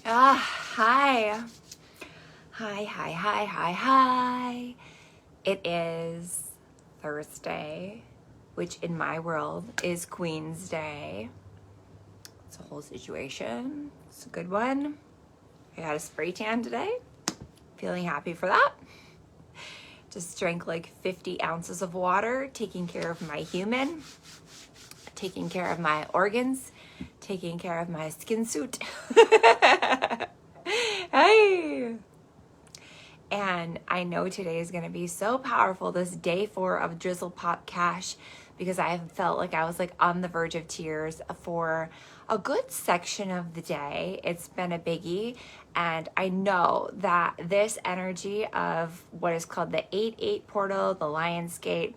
Hi. Hi. It is Thursday, which in my world is Queen's Day. It's a whole situation. It's a good one. I got a spray tan today. Feeling happy for that. Just drank like 50 ounces of water, taking care of my human, taking care of my organs, taking care of my skin suit. Hey! And I know today is going to be so powerful, this day 4 of Drizzle Pop Cash, because I felt like I was like on the verge of tears for a good section of the day. It's been a biggie. And I know that this energy of what is called the 8-8 portal, the Lion's Gate,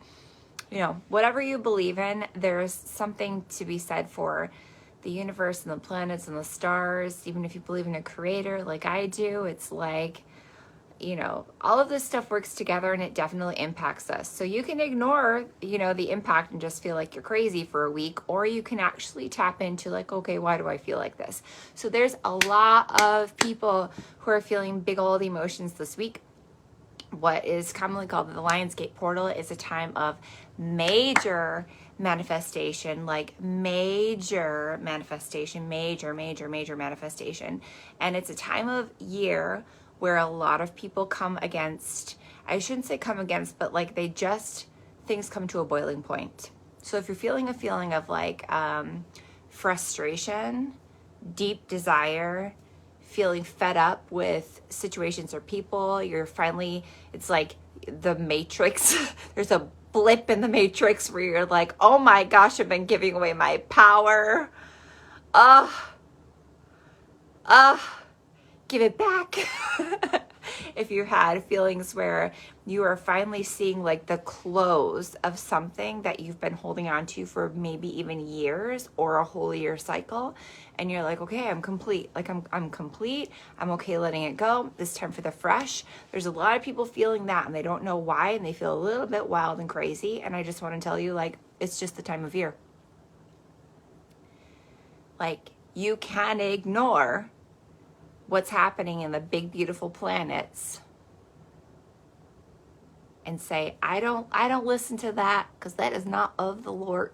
you know, whatever you believe in, there's something to be said for the universe and the planets and the stars. Even if you believe in a creator like I do, it's like, you know, all of this stuff works together and it definitely impacts us. So you can ignore, you know, the impact and just feel like you're crazy for a week, or you can actually tap into like, okay, why do I feel like this? So there's a lot of people who are feeling big old emotions this week. What is commonly called the Lionsgate portal is a time of major manifestation, like major manifestation. And it's a time of year where a lot of people come against, I shouldn't say come against, but like things come to a boiling point. So if you're feeling a feeling of like frustration, deep desire, feeling fed up with situations or people, it's like the Matrix. There's a blip in the Matrix where you're like, oh my gosh, I've been giving away my power. Give it back. If you had feelings where you are finally seeing like the close of something that you've been holding on to for maybe even years or a whole year cycle, and you're like, okay, I'm complete. Like I'm complete. I'm okay letting it go. It's time for the fresh. There's a lot of people feeling that and they don't know why, and they feel a little bit wild and crazy. And I just want to tell you, like, it's just the time of year. Like, you can ignore what's happening in the big, beautiful planets and say, I don't listen to that because that is not of the Lord.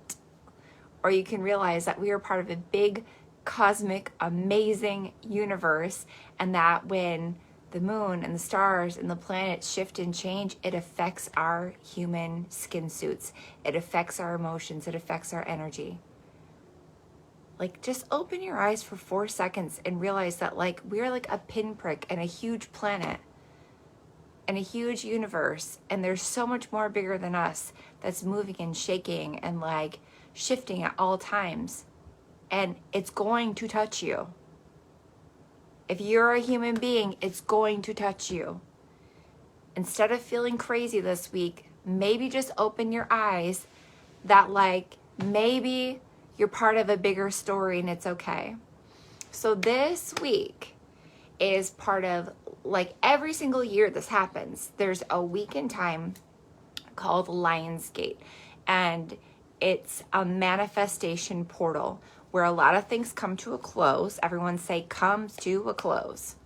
Or you can realize that we are part of a big, cosmic, amazing universe, and that when the moon and the stars and the planets shift and change, it affects our human skin suits. It affects our emotions. It affects our energy. Like, just open your eyes for 4 seconds and realize that, like, we're like a pinprick in a huge planet and a huge universe, and there's so much more bigger than us that's moving and shaking and like shifting at all times, and it's going to touch you. If you're a human being, it's going to touch you. Instead of feeling crazy this week, maybe just open your eyes that like maybe you're part of a bigger story and it's okay. So this week is part of, like, every single year this happens. There's a week in time called Lionsgate, and it's a manifestation portal where a lot of things come to a close. Everyone say comes to a close.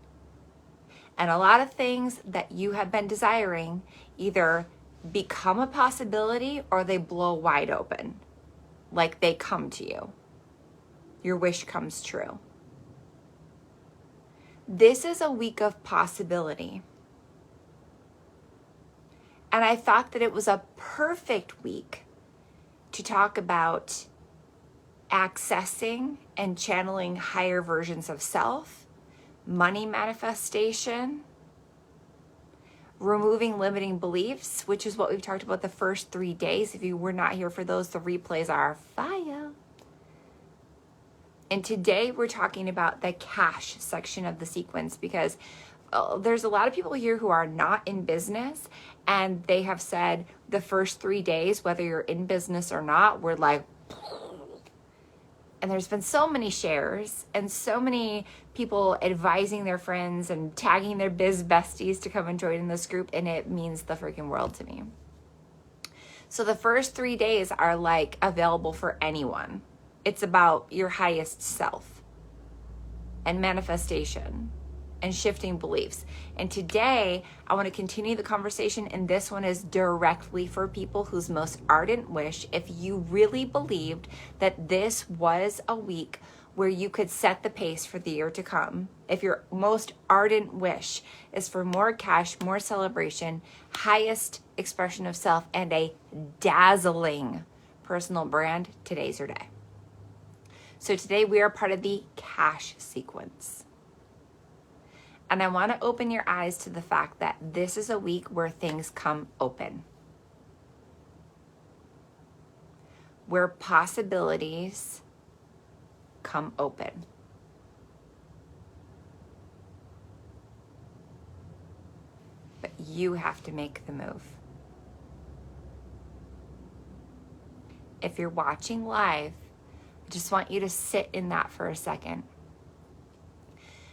And a lot of things that you have been desiring either become a possibility or they blow wide open. Like they come to you. Your wish comes true. This is a week of possibility. And I thought that it was a perfect week to talk about accessing and channeling higher versions of self, money manifestation, removing limiting beliefs, which is what we've talked about the first 3 days. If you were not here for those, the replays are fire. And today we're talking about the cash section of the sequence, because there's a lot of people here who are not in business, and they have said the first 3 days, whether you're in business or not, we're like, and there's been so many shares and so many people advising their friends and tagging their biz besties to come and join in this group, and it means the freaking world to me. So the first 3 days are like available for anyone. It's about your highest self. and manifestation and shifting beliefs. And today I want to continue the conversation, and this one is directly for people whose most ardent wish, if you really believed that this was a week where you could set the pace for the year to come, if your most ardent wish is for more cash, more celebration, highest expression of self, and a dazzling personal brand, today's your day. So today we are part of the cash sequence. And I want to open your eyes to the fact that this is a week where things come open, where possibilities come open. But you have to make the move. If you're watching live, I just want you to sit in that for a second.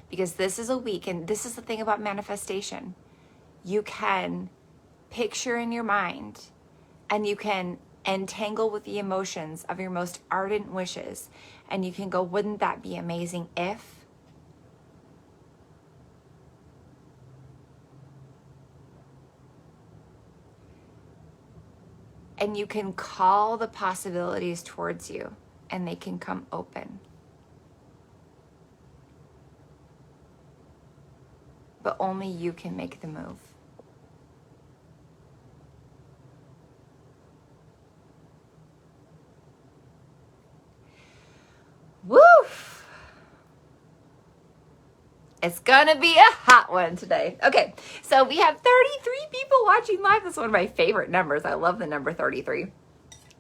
Because this is a week, and this is the thing about manifestation. You can picture in your mind, and you can entangle with the emotions of your most ardent wishes, and you can go, wouldn't that be amazing if? And you can call the possibilities towards you, and they can come open. But only you can make the move. Woo! It's gonna be a hot one today. Okay, so we have 33 people watching live. That's one of my favorite numbers. I love the number 33.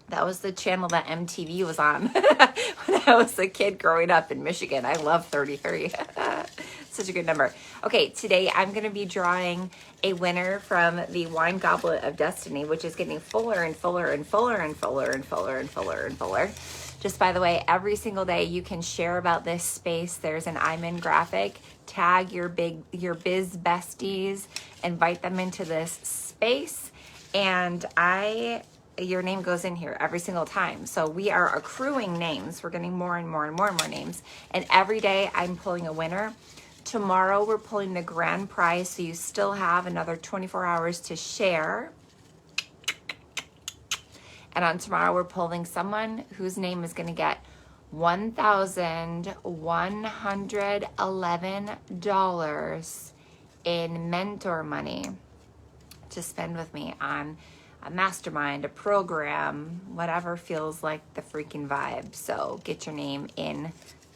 That was the channel that MTV was on when I was a kid growing up in Michigan. I love 33. Such a good number. Okay, today I'm going to be drawing a winner from the Wine Goblet of Destiny, which is getting fuller and fuller and fuller and fuller and fuller and fuller and fuller. Just by the way, every single day you can share about this space. There's an I'm in graphic. Tag your biz besties, invite them into this space, and your name goes in here every single time. So we are accruing names. We're getting more and more and more and more names. And every day I'm pulling a winner. Tomorrow we're pulling the grand prize, so you still have another 24 hours to share. And on tomorrow we're pulling someone whose name is going to get $1,111 in mentor money to spend with me on a mastermind, a program, whatever feels like the freaking vibe. So get your name in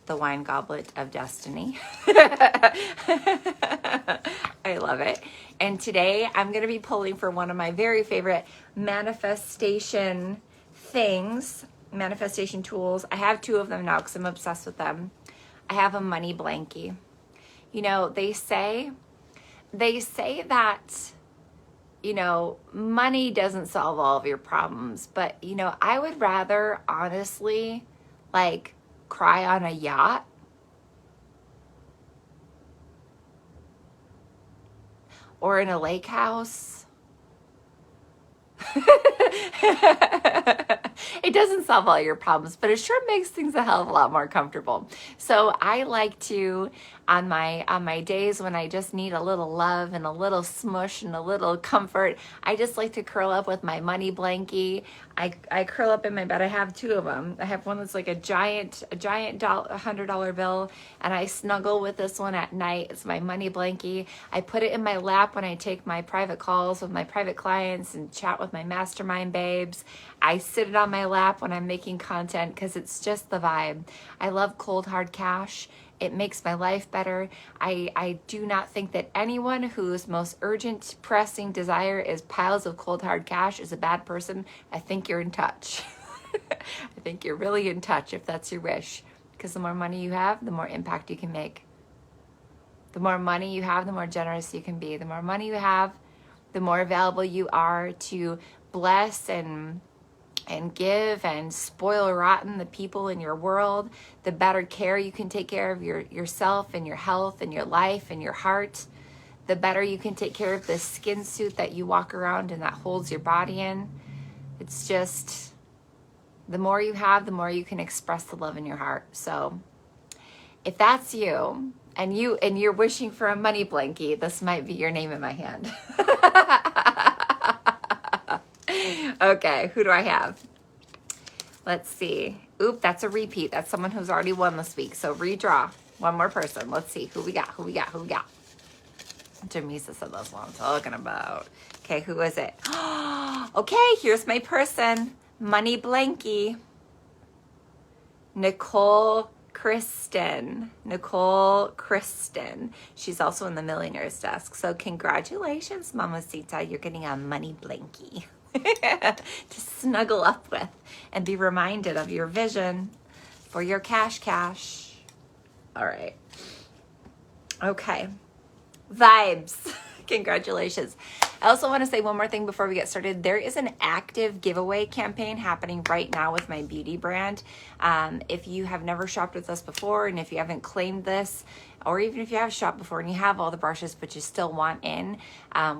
the Wine Goblet of Destiny. I love it. And today I'm going to be pulling for one of my very favorite manifestation things, manifestation tools. I have two of them now because I'm obsessed with them. I have a money blankie. You know, they say that, you know, money doesn't solve all of your problems, but, you know, I would rather honestly, like, cry on a yacht or in a lake house. It doesn't solve all your problems, but it sure makes things a hell of a lot more comfortable. So I like to, on my days when I just need a little love and a little smush and a little comfort, I just like to curl up with my money blankie. I curl up in my bed. I have two of them. I have one that's like a giant $100 bill, and I snuggle with this one at night. It's my money blankie. I put it in my lap when I take my private calls with my private clients and chat with my mastermind babes. I sit it on my lap when I'm making content because it's just the vibe. I love cold hard cash. It makes my life better. I do not think that anyone whose most urgent, pressing desire is piles of cold hard cash is a bad person. I think you're in touch. I think you're really in touch if that's your wish. Because the more money you have, the more impact you can make. The more money you have, the more generous you can be. The more money you have, the more available you are to bless and give and spoil rotten the people in your world. The better care you can take care of yourself and your health and your life and your heart. The better you can take care of the skin suit that you walk around and that holds your body in. It's just, the more you have, the more you can express the love in your heart. So If that's you and you're wishing for a money blankie, this might be your name in my hand. Okay, who do I have? Let's see. Oop, that's a repeat. That's someone who's already won this week. So redraw. One more person. Let's see who we got. Jamisa said that's what I'm talking about. Okay, who is it? Okay, here's my person. Money blankie. Nicole Kristen. She's also in the Millionaire's Desk. So congratulations, Mamacita. You're getting a money blankie to snuggle up with and be reminded of your vision for your cash. All right. Okay. Vibes. Congratulations. I also want to say one more thing before we get started. There is an active giveaway campaign happening right now with my beauty brand. If you have never shopped with us before, and if you haven't claimed this, or even if you have shopped before and you have all the brushes but you still want in,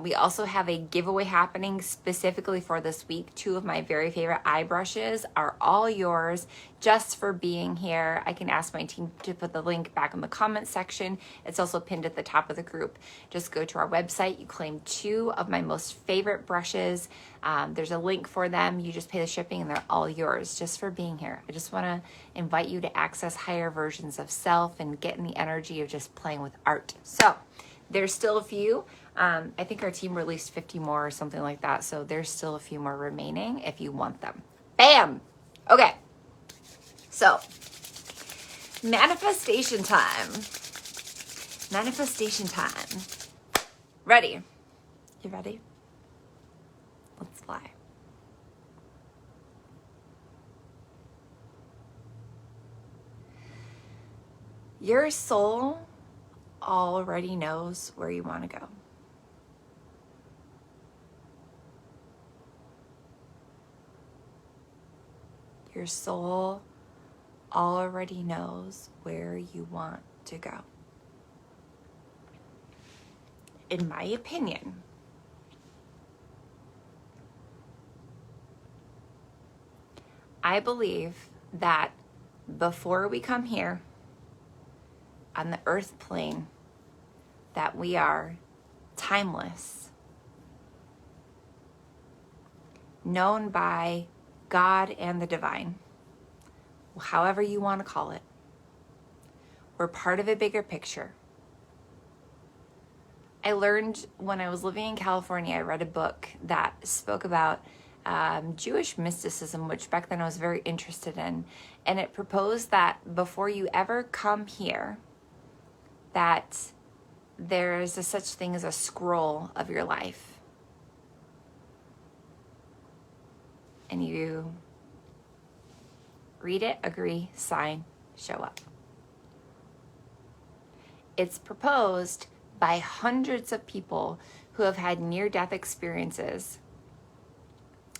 we also have a giveaway happening specifically for this week. 2 of my very favorite eye brushes are all yours just for being here. I can ask my team to put the link back in the comment section. It's also pinned at the top of the group. Just go to our website. You claim 2 of my most favorite brushes. There's a link for them. You just pay the shipping and they're all yours just for being here. I just want to invite you to access higher versions of self and get in the energy of just playing with art. So there's still a few. I think our team released 50 more or something like that. So there's still a few more remaining if you want them. Bam! Okay. So manifestation time. Ready? You ready? Let's fly. Your soul already knows where you want to go. Your soul already knows where you want to go. In my opinion, I believe that before we come here on the earth plane, that we are timeless, known by God and the divine, however you want to call it. We're part of a bigger picture. I learned when I was living in California, I read a book that spoke about Jewish mysticism, which back then I was very interested in. And it proposed that before you ever come here, that there's a such thing as a scroll of your life. And you read it, agree, sign, show up. It's proposed by hundreds of people who have had near-death experiences,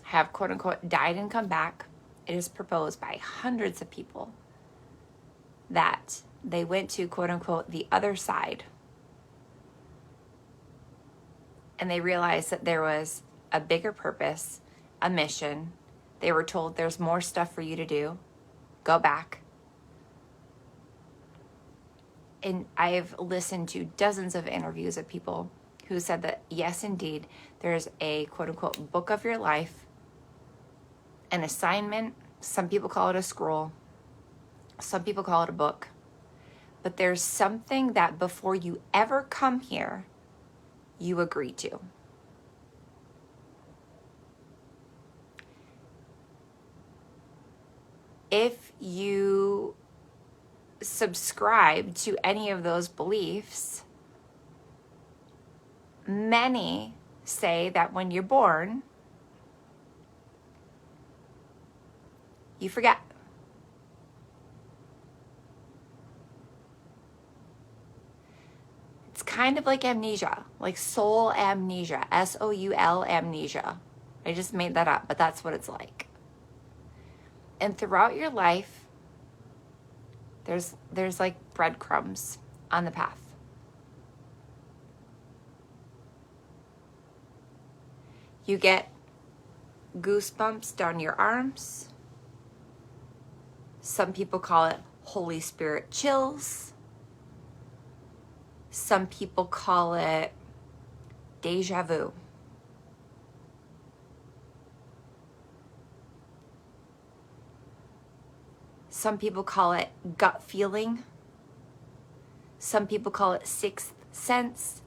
have quote-unquote died and come back. It is proposed by hundreds of people that they went to quote-unquote the other side, and they realized that there was a bigger purpose, a mission. They were told there's more stuff for you to do. Go back. And I've listened to dozens of interviews of people who said that, yes, indeed, there's a quote-unquote book of your life, an assignment. Some people call it a scroll. Some people call it a book. But there's something that before you ever come here, you agree to. If you subscribe to any of those beliefs, many say that when you're born, you forget. It's kind of like amnesia, like soul amnesia, S-O-U-L amnesia. I just made that up, but that's what it's like. And throughout your life, there's like breadcrumbs on the path. You get goosebumps down your arms. Some people call it Holy Spirit chills. Some people call it deja vu. Some people call it gut feeling. Some people call it sixth sense.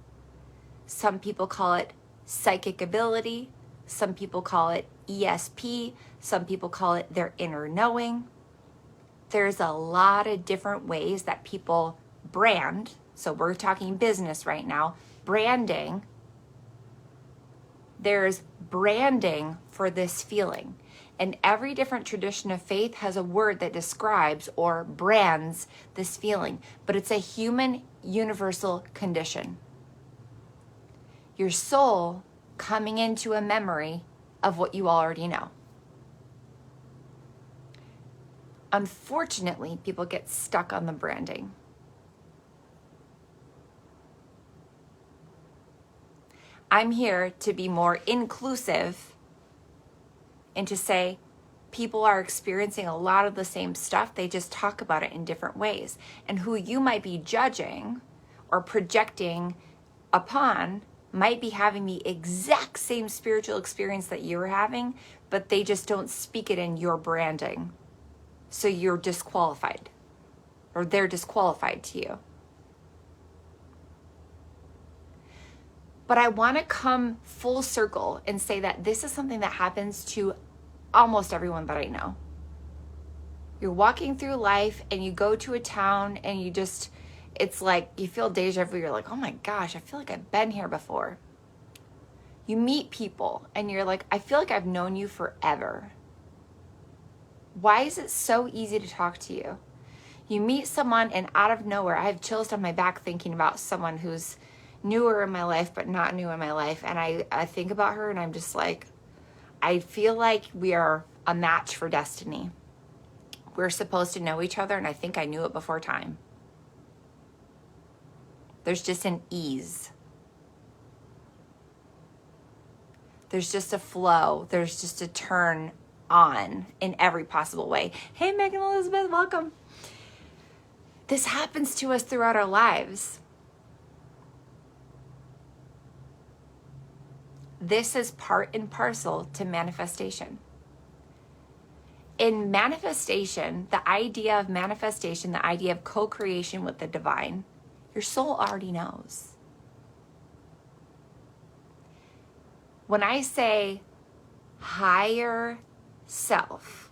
Some people call it psychic ability. Some people call it ESP. Some people call it their inner knowing. There's a lot of different ways that people brand. So we're talking business right now. Branding. There's branding for this feeling. And every different tradition of faith has a word that describes or brands this feeling. But it's a human universal condition. Your soul coming into a memory of what you already know. Unfortunately, people get stuck on the branding. I'm here to be more inclusive and to say people are experiencing a lot of the same stuff. They just talk about it in different ways. And who you might be judging or projecting upon might be having the exact same spiritual experience that you're having, but they just don't speak it in your branding. So you're disqualified, or they're disqualified to you. But I want to come full circle and say that this is something that happens to almost everyone that I know. You're walking through life and you go to a town and you just, it's like you feel deja vu. You're like, oh my gosh, I feel like I've been here before. You meet people and you're like, I feel like I've known you forever. Why is it so easy to talk to you? You meet someone and out of nowhere, I have chills down my back thinking about someone who's newer in my life, but not new in my life. And I think about her and I'm just like, I feel like we are a match for destiny. We're supposed to know each other, and I think I knew it before time. There's just an ease. There's just a flow. There's just a turn on in every possible way. Hey, Megan Elizabeth, welcome. This happens to us throughout our lives. This is part and parcel to manifestation. In manifestation, the idea of manifestation, the idea of co-creation with the divine, your soul already knows. When I say higher self,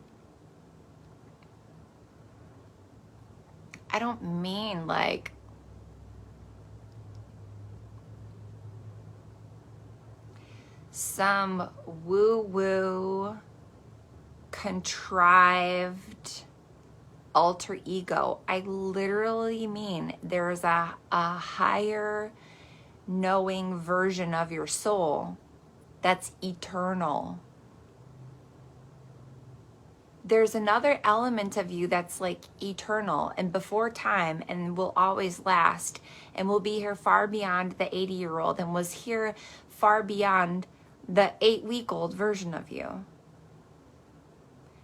I don't mean like some woo-woo, contrived alter ego. I literally mean there is a higher knowing version of your soul that's eternal. There's another element of you that's like eternal and before time and will always last and will be here far beyond the 80-year-old and was here far beyond the 8-week-old version of you.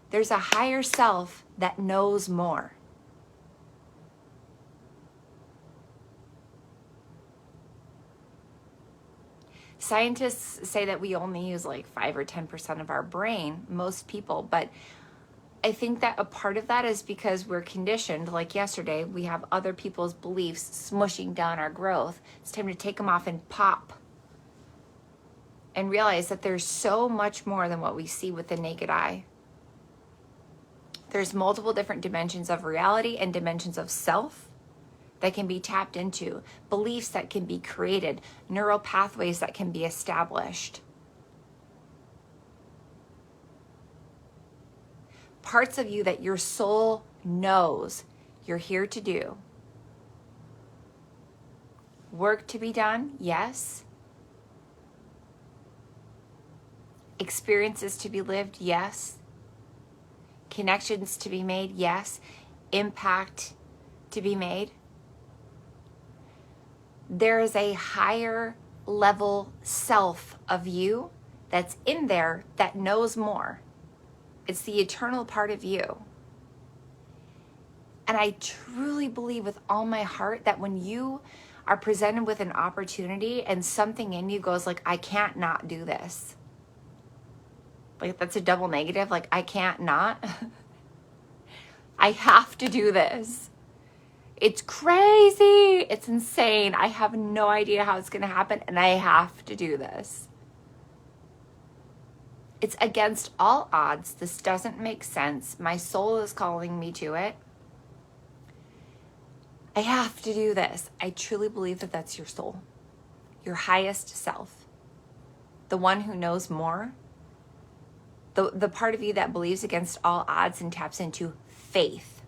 There's a higher self that knows more. Scientists say that we only use like 5 or 10% of our brain, most people, but I think that a part of that is because we're conditioned. Like yesterday, we have other people's beliefs smushing down our growth. It's time to take them off and pop. And realize that there's so much more than what we see with the naked eye. There's multiple different dimensions of reality and dimensions of self that can be tapped into, beliefs that can be created, neural pathways that can be established. Parts of you that your soul knows you're here to do. Work to be done, yes. Experiences to be lived, yes. Connections to be made, yes. Impact to be made. There is a higher level self of you that's in there that knows more. It's the eternal part of you. And I truly believe with all my heart that when you are presented with an opportunity and something in you goes like, I can't not do this. Like that's a double negative. Like I can't not. I have to do this. It's crazy. It's insane. I have no idea how it's going to happen and I have to do this. It's against all odds. This doesn't make sense. My soul is calling me to it. I have to do this. I truly believe that that's your soul, your highest self, the one who knows more, the part of you that believes against all odds and taps into faith.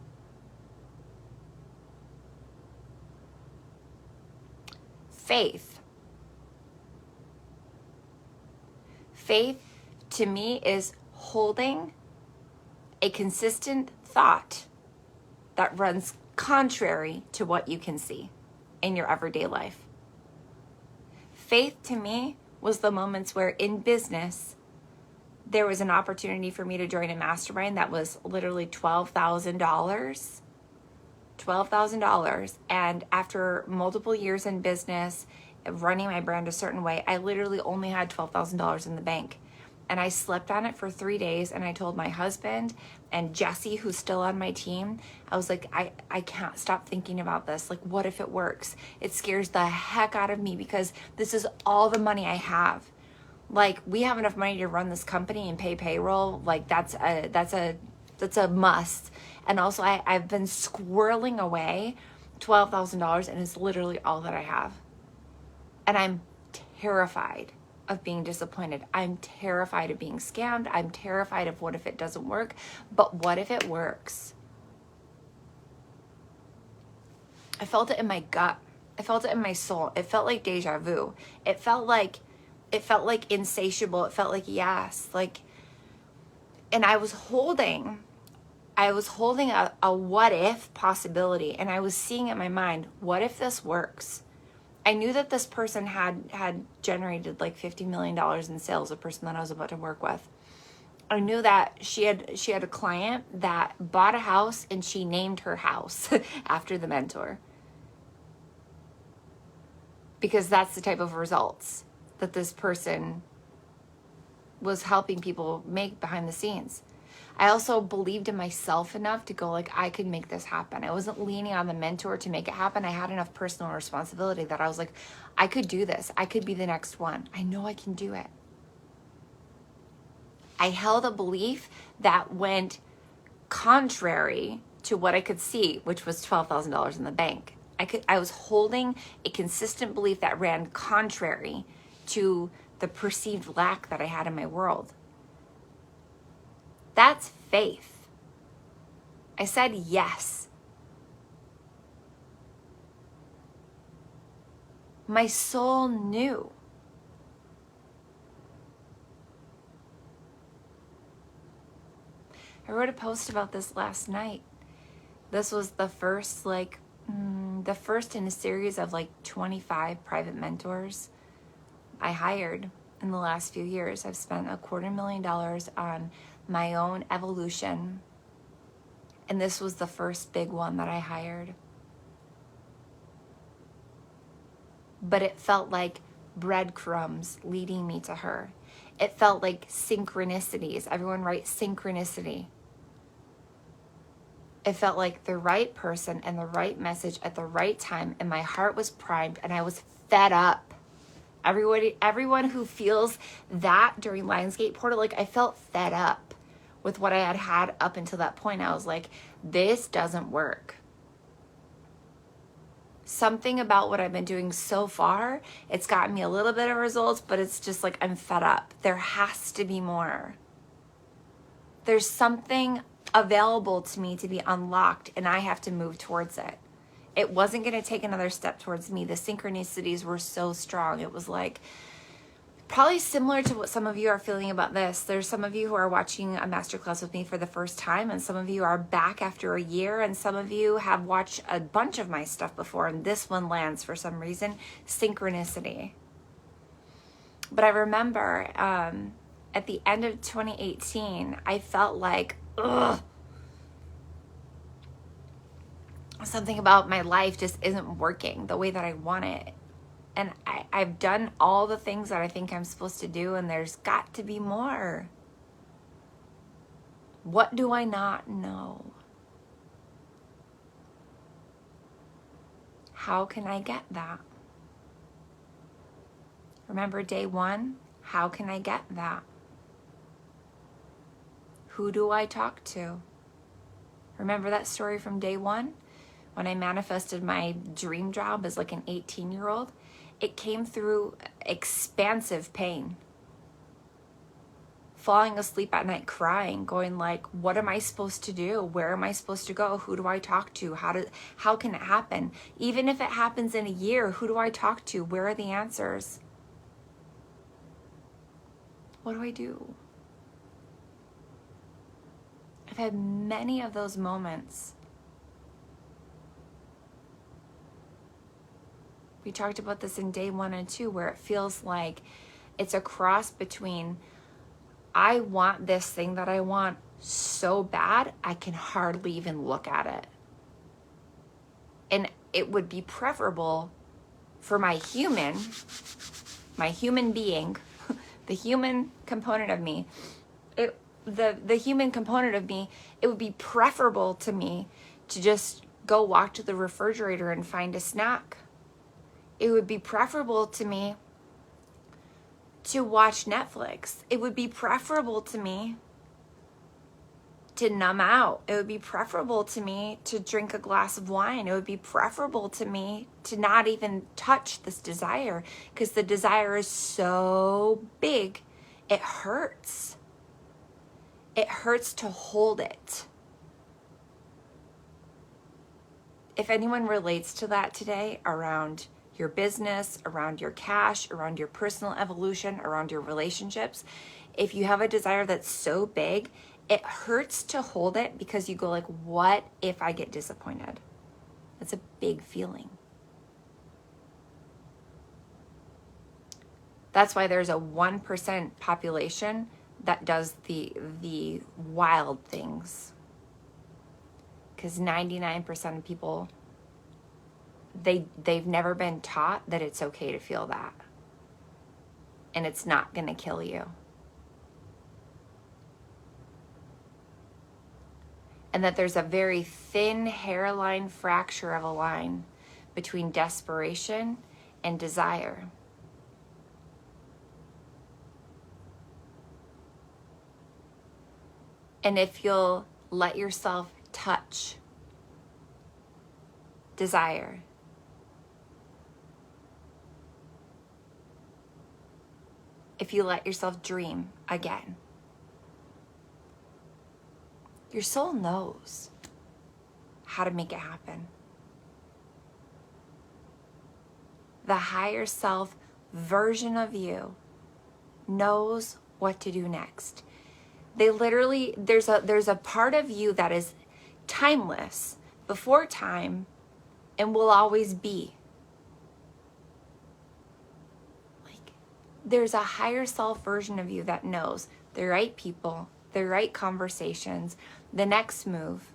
Faith. Faith to me is holding a consistent thought that runs contrary to what you can see in your everyday life. Faith to me was the moments where in business, there was an opportunity for me to join a mastermind that was literally $12,000. $12,000. And after multiple years in business, running my brand a certain way, I literally only had $12,000 in the bank. And I slept on it for 3 days. And I told my husband and Jesse, who's still on my team, I was like, I can't stop thinking about this. Like, what if it works? It scares the heck out of me because this is all the money I have. Like, we have enough money to run this company and pay payroll. Like, that's a must. And also, I've been squirreling away $12,000, and it's literally all that I have. And I'm terrified of being disappointed. I'm terrified of being scammed. I'm terrified of what if it doesn't work. But what if it works? I felt it in my gut. I felt it in my soul. It felt like deja vu. It felt like insatiable. It felt like yes. Like, and I was holding a what if possibility, and I was seeing in my mind, what if this works? I knew that this person had generated like $50 million in sales, a person that I was about to work with. I knew that she had a client that bought a house and she named her house after the mentor. Because that's the type of results that this person was helping people make behind the scenes. I also believed in myself enough to go like, I could make this happen. I wasn't leaning on the mentor to make it happen. I had enough personal responsibility that I was like, I could do this. I could be the next one. I know I can do it. I held a belief that went contrary to what I could see, which was $12,000 in the bank. I was holding a consistent belief that ran contrary to the perceived lack that I had in my world. That's faith. I said yes. My soul knew. I wrote a post about this last night. This was the first in a series of like 25 private mentors I hired in the last few years. I've spent $250,000 on my own evolution, and this was the first big one that I hired. But it felt like breadcrumbs leading me to her. It felt like synchronicities. Everyone writes synchronicity. It felt like the right person and the right message at the right time, and my heart was primed and I was fed up. Everyone who feels that during Lionsgate Portal, like I felt fed up with what I had up until that point. I was like, this doesn't work. Something about what I've been doing so far, it's gotten me a little bit of results, but it's just like I'm fed up. There has to be more. There's something available to me to be unlocked, and I have to move towards it. It wasn't going to take another step towards me. The synchronicities were so strong. It was like probably similar to what some of you are feeling about this. There's some of you who are watching a masterclass with me for the first time, and some of you are back after a year, and some of you have watched a bunch of my stuff before, and this one lands for some reason. Synchronicity. But I remember at the end of 2018, I felt like, ugh. something about my life just isn't working the way that I want it. And I've done all the things that I think I'm supposed to do, and there's got to be more. What do I not know? How can I get that? Remember day one? How can I get that? Who do I talk to? Remember that story from day one? When I manifested my dream job as like an 18-year-old, it came through expansive pain. Falling asleep at night crying, going like, what am I supposed to do? Where am I supposed to go? Who do I talk to? How can it happen? Even if it happens in a year, who do I talk to? Where are the answers? What do I do? I've had many of those moments. We talked about this in day 1 and 2, where it feels like it's a cross between, I want this thing that I want so bad, I can hardly even look at it. And it would be preferable for my human being, the human component of me, the human component of me, it would be preferable to me to just go walk to the refrigerator and find a snack. It would be preferable to me to watch Netflix. It would be preferable to me to numb out. It would be preferable to me to drink a glass of wine. It would be preferable to me to not even touch this desire, because the desire is so big, it hurts. It hurts to hold it. If anyone relates to that today around your business, around your cash, around your personal evolution, around your relationships, if you have a desire that's so big, it hurts to hold it, because you go like, what if I get disappointed? That's a big feeling. That's why there's a 1% population that does the wild things. Because 99% of people, they've never been taught that it's okay to feel that. And it's not going to kill you. And that there's a very thin hairline fracture of a line between desperation and desire. And if you'll let yourself touch desire, if you let yourself dream again, your soul knows how to make it happen. The higher self version of you knows what to do next. They literally, there's a part of you that is timeless, before time, and will always be. Like, there's a higher self version of you that knows the right people, the right conversations, the next move.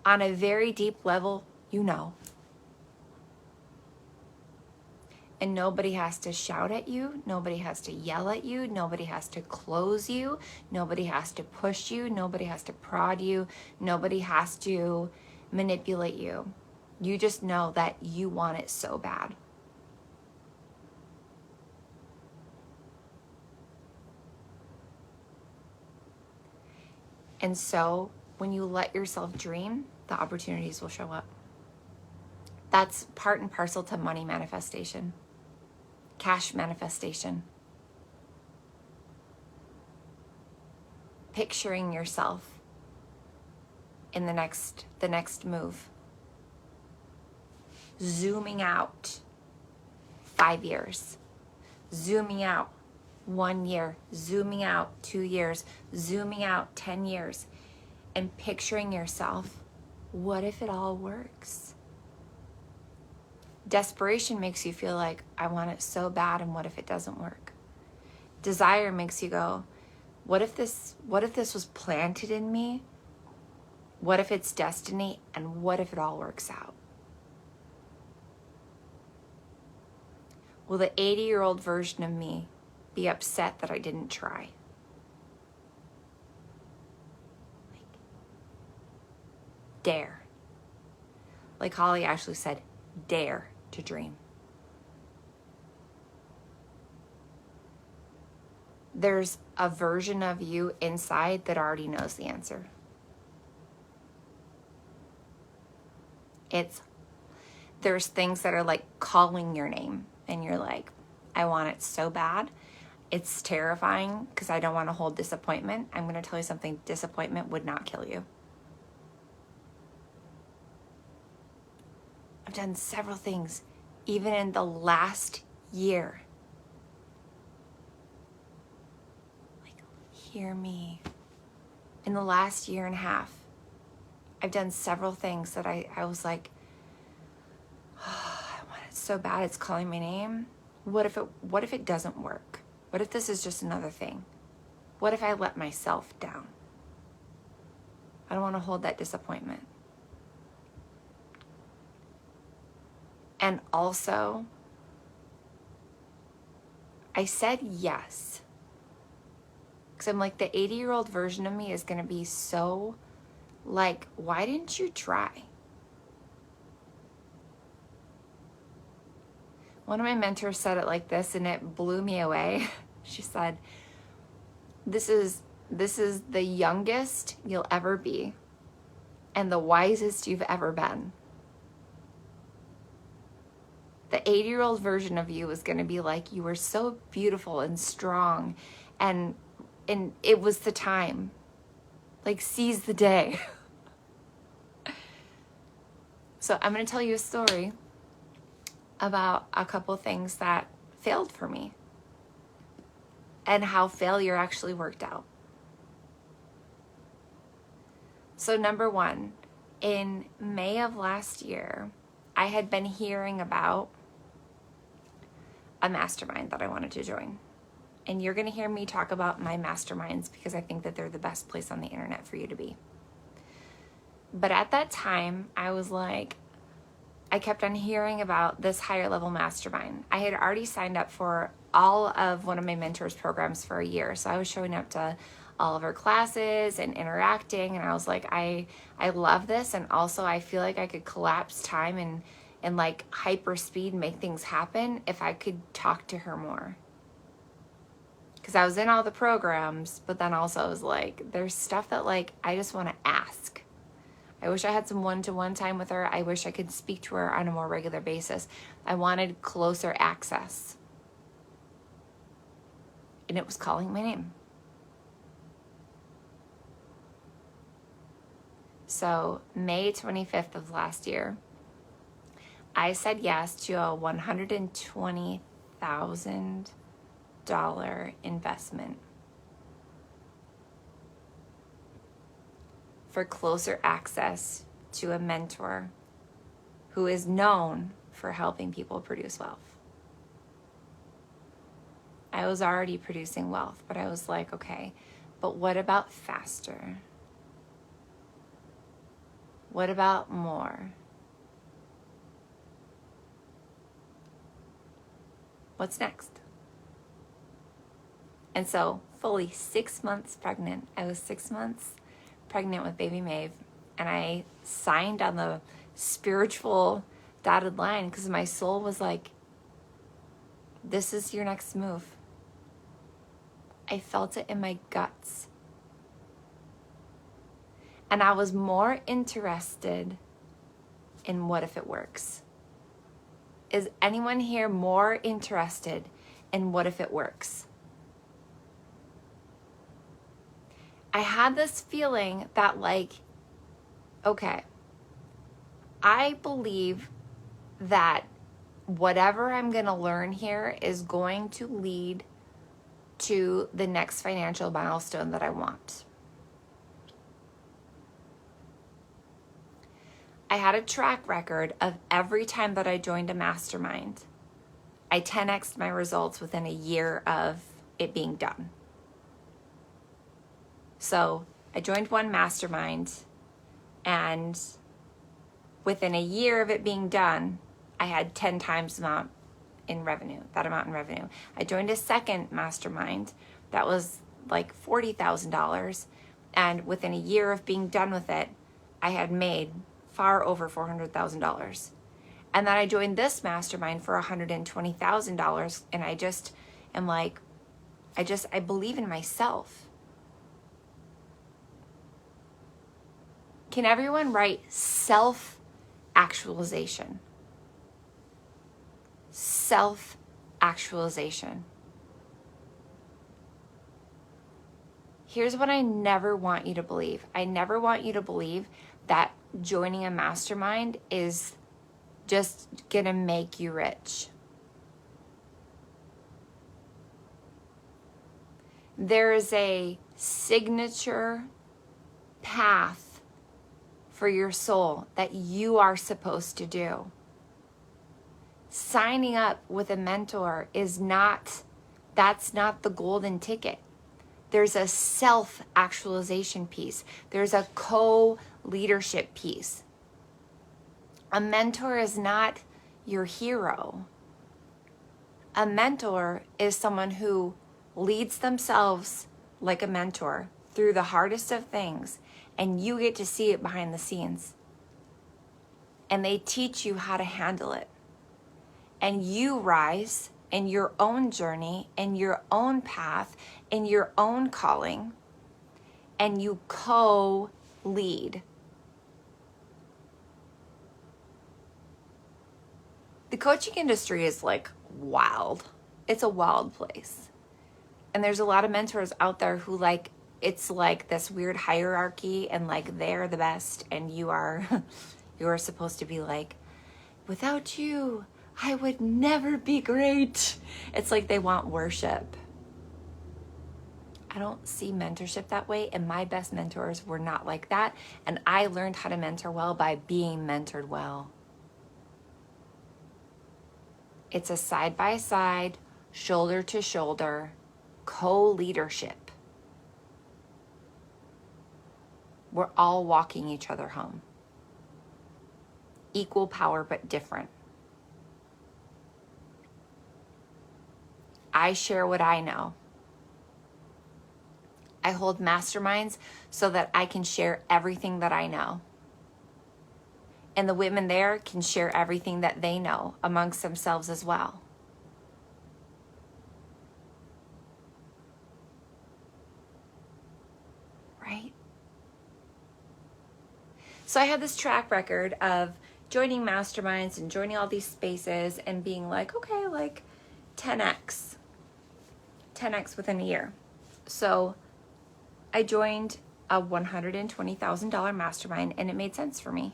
On a very deep level, you know. And nobody has to shout at you. Nobody has to yell at you. Nobody has to close you. Nobody has to push you. Nobody has to prod you. Nobody has to manipulate you. You just know that you want it so bad. And so when you let yourself dream, the opportunities will show up. That's part and parcel to money manifestation. Cash manifestation. Picturing yourself in the next move. Zooming out 5 years. Zooming out 1 year. Zooming out 2 years. Zooming out 10 years. And picturing yourself, what if it all works? Desperation makes you feel like, I want it so bad, and what if it doesn't work? Desire makes you go, what if this was planted in me What if it's destiny? And what if it all works out? Will the 80-year-old version of me be upset that I didn't try? Dare. Like Holly actually said, dare to dream. There's a version of you inside that already knows the answer. There's things that are like calling your name and you're like, I want it so bad. It's terrifying because I don't want to hold disappointment. I'm going to tell you something, disappointment would not kill you. I've done several things, even in the last year. Like, hear me. In the last year and a half, I've done several things that I was like, oh, I want it so bad, it's calling my name. What if it doesn't work? What if this is just another thing? What if I let myself down? I don't want to hold that disappointment. And also, I said yes. Because I'm like, the 80-year-old version of me is going to be so like, why didn't you try? One of my mentors said it like this, and it blew me away. She said, this is the youngest you'll ever be and the wisest you've ever been. The 80-year-old version of you is going to be like, you were so beautiful and strong, and it was the time. Like, seize the day. So I'm going to tell you a story about a couple things that failed for me and how failure actually worked out. So number one, in May of last year, I had been hearing about a mastermind that I wanted to join. And you're going to hear me talk about my masterminds because I think that they're the best place on the internet for you to be. But at that time, I was like, I kept on hearing about this higher level mastermind. I had already signed up for all of one of my mentors' programs for a year. So I was showing up to all of her classes and interacting. And I was like, I love this. And also I feel like I could collapse time and like hyper speed, make things happen if I could talk to her more. Because I was in all the programs, but then also I was like, there's stuff that like, I just want to ask. I wish I had some one-to-one time with her. I wish I could speak to her on a more regular basis. I wanted closer access. And it was calling my name. So May 25th of last year, I said yes to a $120,000 investment for closer access to a mentor who is known for helping people produce wealth. I was already producing wealth, but I was like, okay, but what about faster? What about more? What's next? And so, fully 6 months pregnant, I was 6 months pregnant with baby Maeve, and I signed on the spiritual dotted line because my soul was like, this is your next move. I felt it in my guts. And I was more interested in what if it works. Is anyone here more interested in what if it works? I had this feeling that like, okay, I believe that whatever I'm going to learn here is going to lead to the next financial milestone that I want. I had a track record of every time that I joined a mastermind, I 10x'd my results within a year of it being done. So I joined one mastermind And within a year of it being done, I had 10 times that amount in revenue. I joined a second mastermind that was like $40,000. And within a year of being done with it, I had made far over $400,000. And then I joined this mastermind for $120,000. And I just am like, I believe in myself. Can everyone write self-actualization? Self-actualization. Here's what I never want you to believe. I never want you to believe that joining a mastermind is just gonna make you rich. There is a signature path for your soul that you are supposed to do. Signing up with a mentor that's not the golden ticket. There's a self-actualization piece. There's a co-leadership piece. A mentor is not your hero. A mentor is someone who leads themselves like a mentor through the hardest of things, and you get to see it behind the scenes. And they teach you how to handle it. And you rise in your own journey, in your own path, in your own calling, and you co-lead. The coaching industry is like wild. It's a wild place. And there's a lot of mentors out there who it's like this weird hierarchy, and like they're the best and you are supposed to be like, without you, I would never be great. It's like they want worship. I don't see mentorship that way, and my best mentors were not like that. And I learned how to mentor well by being mentored well. It's a side-by-side, shoulder-to-shoulder, co-leadership. We're all walking each other home. Equal power, but different. I share what I know. I hold masterminds so that I can share everything that I know. And the women there can share everything that they know amongst themselves as well. Right? So I had this track record of joining masterminds and joining all these spaces and being like, okay, like 10x within a year. So I joined a $120,000 mastermind, and it made sense for me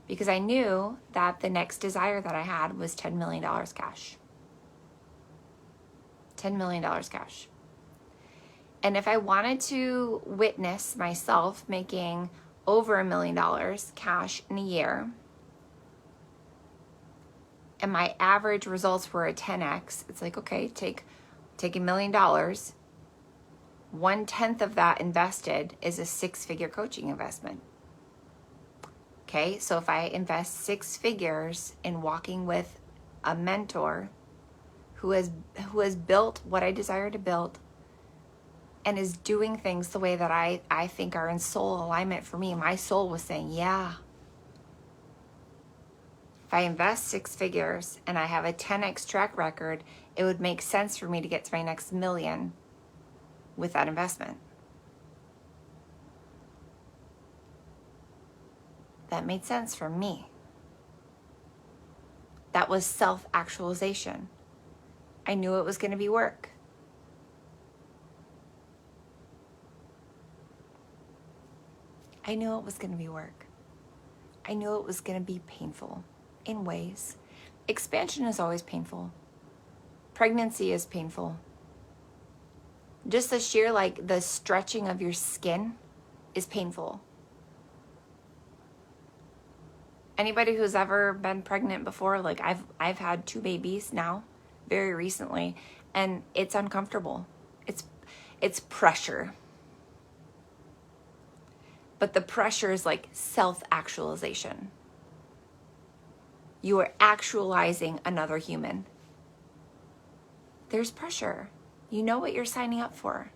because I knew that the next desire that I had was $10 million cash. $10 million cash. And if I wanted to witness myself making over $1 million cash in a year, and my average results were a 10x, it's like, okay, take $1 million. 1/10 of that invested is a 6-figure coaching investment. Okay, so if I invest 6 figures in walking with a mentor who has built what I desire to build and is doing things the way that I think are in soul alignment for me, my soul was saying, yeah. If I invest 6 figures and I have a 10x track record, it would make sense for me to get to my next million with that investment. That made sense for me. That was self-actualization. I knew it was going to be work. I knew it was going to be work. I knew it was going to be painful in ways. Expansion is always painful. Pregnancy is painful. Just the sheer, the stretching of your skin is painful. Anybody who's ever been pregnant before, I've had 2 babies now, very recently, and it's uncomfortable. It's pressure. But the pressure is like self-actualization. You are actualizing another human. There's pressure. You know what you're signing up for.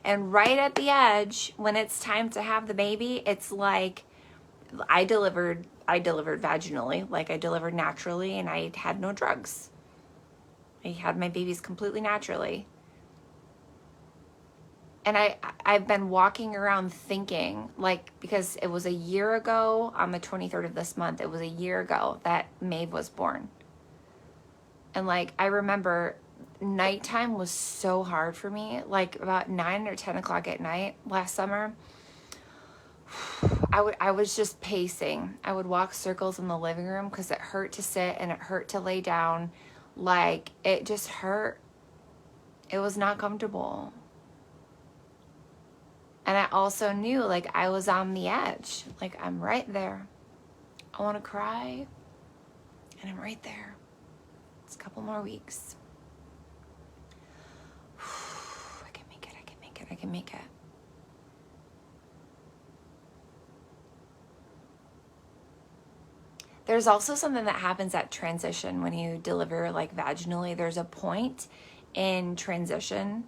And right at the edge, when it's time to have the baby, it's like I delivered vaginally, like I delivered naturally, and I had no drugs. I had my babies completely naturally. And I've been walking around thinking, like, because it was a year ago on the 23rd of this month, it was a year ago that Maeve was born. And like, I remember nighttime was so hard for me. Like about 9 or 10 o'clock at night last summer, I was just pacing. I would walk circles in the living room because it hurt to sit and it hurt to lay down. Like, it just hurt. It was not comfortable. And I also knew, like, I was on the edge. Like, I'm right there. I want to cry. And I'm right there. It's a couple more weeks. I can make it. I can make it. I can make it. There's also something that happens at transition when you deliver, like, vaginally. There's a point in transition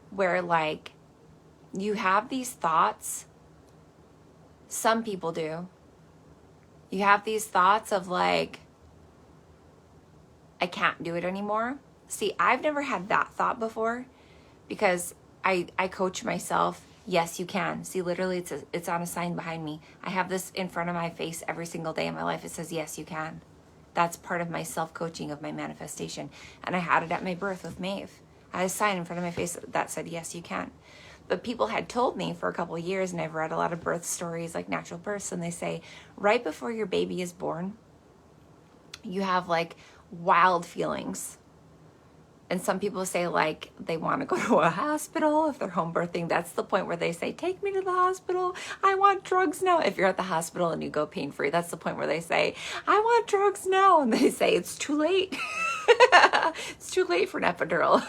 where, like, you have these thoughts. Some people do. You have these thoughts of like, I can't do it anymore. See, I've never had that thought before because I coach myself. Yes, you can. See, literally it's on a sign behind me. I have this in front of my face every single day in my life. It says, yes, you can. That's part of my self-coaching of my manifestation. And I had it at my birth with Maeve. I had a sign in front of my face that said, yes, you can. But people had told me for a couple of years, and I've read a lot of birth stories, like natural births, and they say right before your baby is born, you have like wild feelings. And some people say like they want to go to a hospital if they're home birthing. That's the point where they say, take me to the hospital. I want drugs now. If you're at the hospital and you go pain-free, that's the point where they say, I want drugs now. And they say, it's too late. It's too late for an epidural.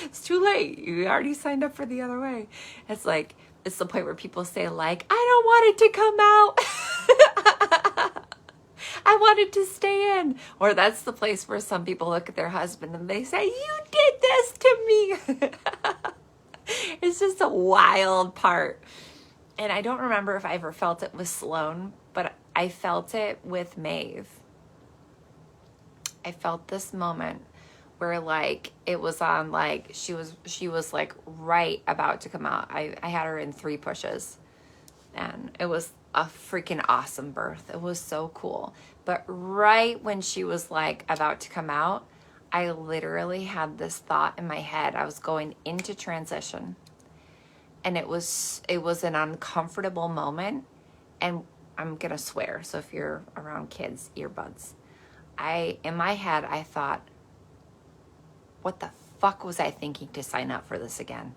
It's too late. You already signed up for the other way. It's like, it's the point where people say like, I don't want it to come out. I wanted to stay in. Or that's the place where some people look at their husband and they say, you did this to me. It's just a wild part. And I don't remember if I ever felt it with Sloan, but I felt it with Maeve. I felt this moment where like it was on like she was like right about to come out. I had her in 3 pushes. And it was a freaking awesome birth. It was so cool. But right when she was like about to come out, I literally had this thought in my head. I was going into transition. And it was an uncomfortable moment. And I'm going to swear. So if you're around kids, earbuds. In my head, I thought, what the fuck was I thinking to sign up for this again?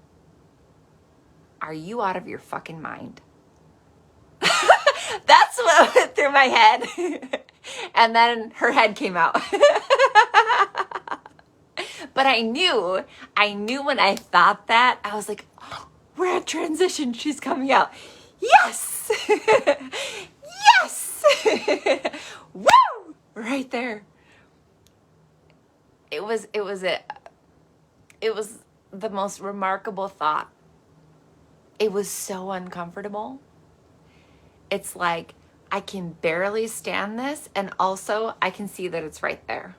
Are you out of your fucking mind? That's what went through my head. And then her head came out. But I knew when I thought that, I was like, oh, we're at transition. She's coming out. Yes. Yes. Woo. Right there. It was the most remarkable thought. It was so uncomfortable. It's like, I can barely stand this, and also I can see that it's right there.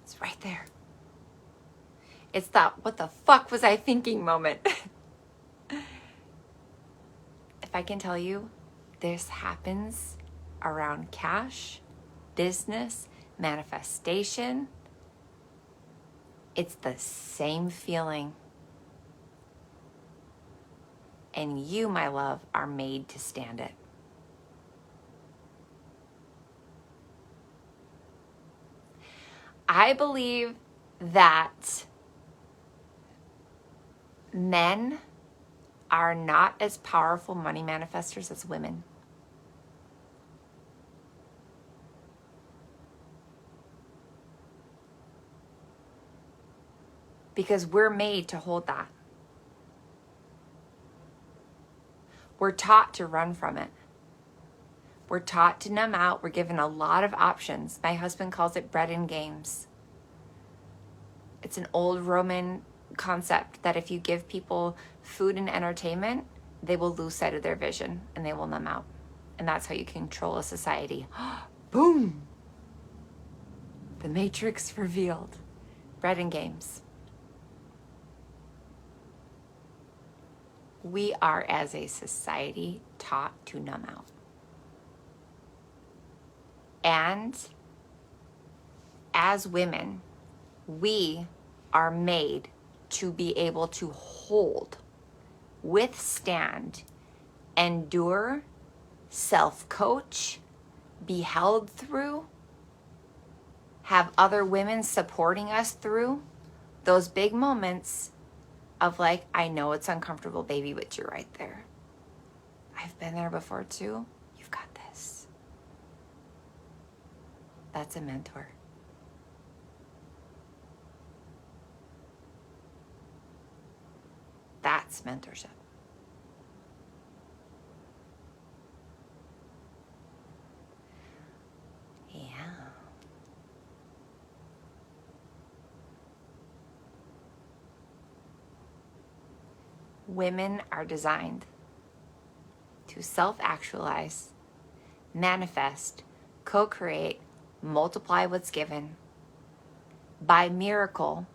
It's right there. It's that, what the fuck was I thinking moment. If I can tell you, this happens around cash, business, manifestation. It's the same feeling. And you, my love, are made to stand it. I believe that men are not as powerful money manifestors as women. Because we're made to hold that. We're taught to run from it. We're taught to numb out. We're given a lot of options. My husband calls it bread and games. It's an old Roman concept that if you give people food and entertainment, they will lose sight of their vision and they will numb out. And that's how you control a society. Boom! The Matrix revealed. Bread and games. We are, as a society, taught to numb out. And as women, we are made to be able to hold, withstand, endure, self-coach, be held through, have other women supporting us through those big moments of like, I know it's uncomfortable, baby, but you're right there. I've been there before too. You've got this. That's a mentor. That's mentorship. Yeah. Women are designed to self-actualize, manifest, co-create, multiply what's given by miracle,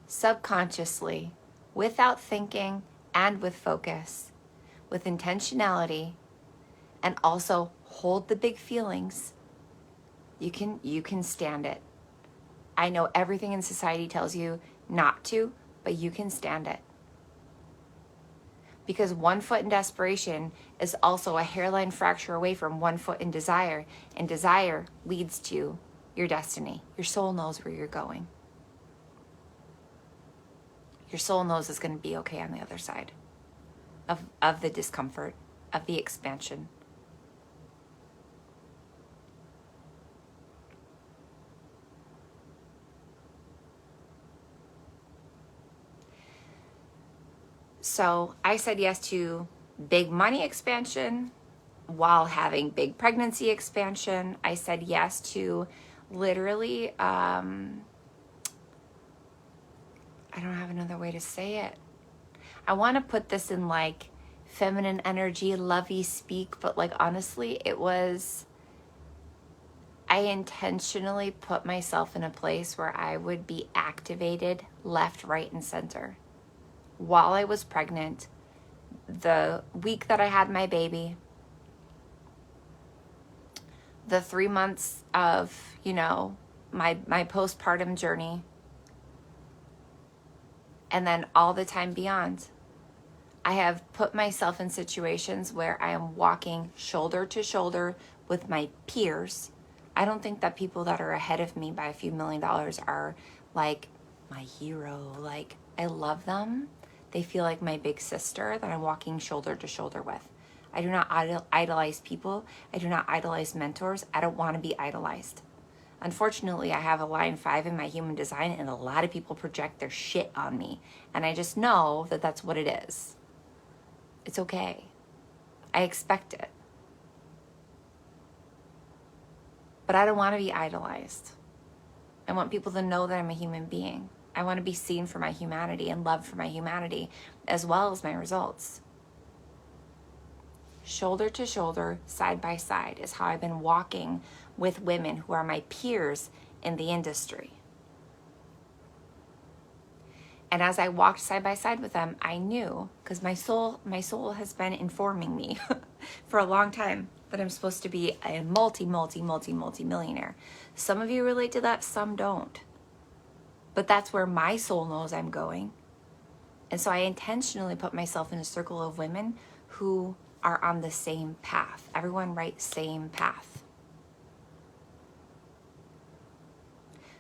subconsciously, without thinking and with focus, with intentionality, and also hold the big feelings. You can stand it. I know everything in society tells you not to, but you can stand it. Because 1 foot in desperation is also a hairline fracture away from 1 foot in desire. And desire leads to your destiny. Your soul knows where you're going. Your soul knows it's going to be okay on the other side of the discomfort, of the expansion. So I said yes to big money expansion while having big pregnancy expansion. I said yes to literally, I don't have another way to say it. I want to put this in like feminine energy, lovey speak, but like honestly, it was, I intentionally put myself in a place where I would be activated left, right, and center. While I was pregnant, the week that I had my baby, the 3 months of, my postpartum journey, and then all the time beyond, I have put myself in situations where I am walking shoulder to shoulder with my peers. I don't think that people that are ahead of me by a few $1 million are like my hero. Like, I love them. They feel like my big sister that I'm walking shoulder to shoulder with. I do not idolize people. I do not idolize mentors. I don't want to be idolized. Unfortunately, I have a line 5 in my human design, and a lot of people project their shit on me. And I just know that that's what it is. It's okay. I expect it. But I don't want to be idolized. I want people to know that I'm a human being. I want to be seen for my humanity and loved for my humanity, as well as my results. Shoulder to shoulder, side by side is how I've been walking with women who are my peers in the industry. And as I walked side by side with them, I knew, because my soul has been informing me for a long time that I'm supposed to be a multi-millionaire. Some of you relate to that, some don't. But that's where my soul knows I'm going. And so I intentionally put myself in a circle of women who are on the same path. Everyone writes same path.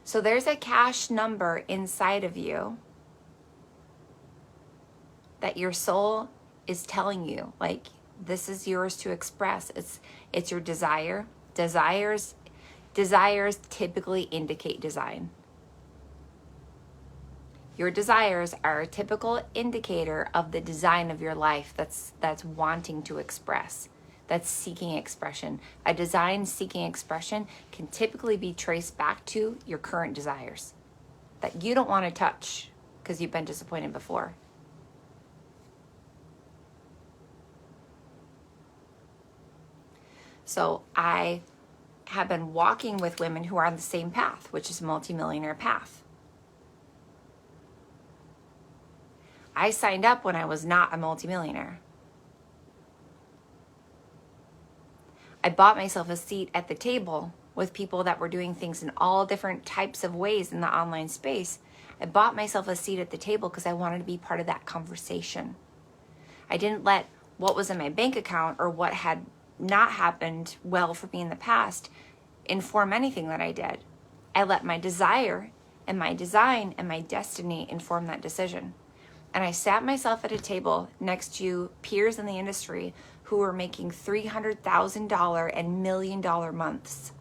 So there's a cash number inside of you that your soul is telling you, like, this is yours to express. It's your desire. Desires typically indicate design. Your desires are a typical indicator of the design of your life that's wanting to express, that's seeking expression. A design seeking expression can typically be traced back to your current desires that you don't want to touch because you've been disappointed before. So I have been walking with women who are on the same path, which is multimillionaire path. I signed up when I was not a multimillionaire. I bought myself a seat at the table with people that were doing things in all different types of ways in the online space. I bought myself a seat at the table because I wanted to be part of that conversation. I didn't let what was in my bank account or what had not happened well for me in the past inform anything that I did. I let my desire and my design and my destiny inform that decision. And I sat myself at a table next to peers in the industry who were making $300,000 and $1 million months.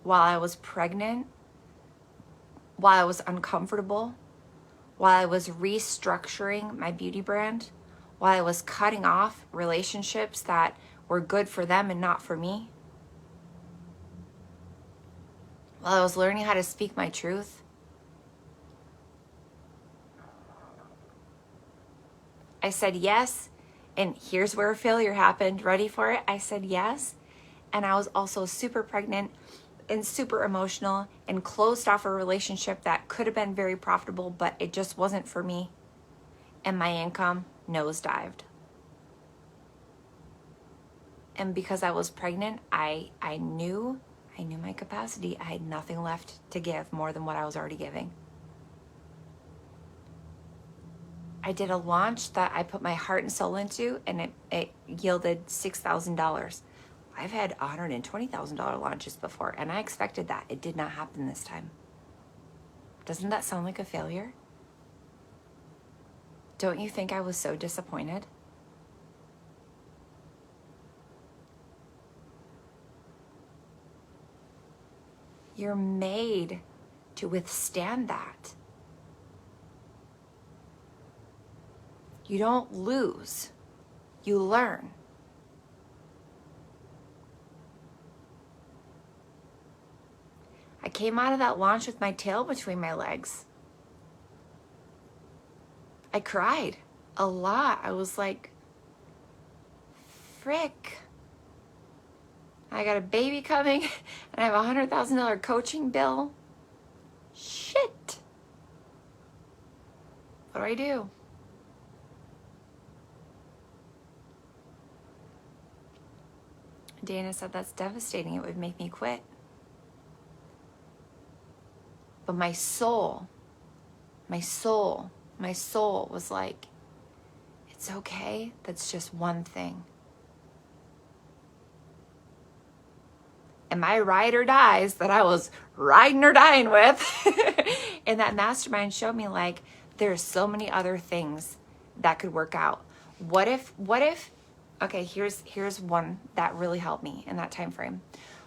While I was pregnant, while I was uncomfortable, while I was restructuring my beauty brand, while I was cutting off relationships that were good for them and not for me, while I was learning how to speak my truth, I said yes, and here's where failure happened. Ready for it? I said yes, and I was also super pregnant and super emotional and closed off a relationship that could have been very profitable, but it just wasn't for me, and my income nosedived. And because I was pregnant, I knew my capacity. I had nothing left to give more than what I was already giving. I did a launch that I put my heart and soul into, and it yielded $6,000. I've had $120,000 launches before, and I expected that. It did not happen this time. Doesn't that sound like a failure? Don't you think I was so disappointed? You're made to withstand that. You don't lose, you learn. I came out of that launch with my tail between my legs. I cried a lot. I was like, frick. I got a baby coming and I have a $100,000 coaching bill. Shit. What do I do? Dana said that's devastating. It would make me quit. But my soul was like, it's okay. That's just one thing. And my ride or dies that I was riding or dying with and that mastermind showed me, like, there's so many other things that could work out. What if, okay, here's one that really helped me in that time frame.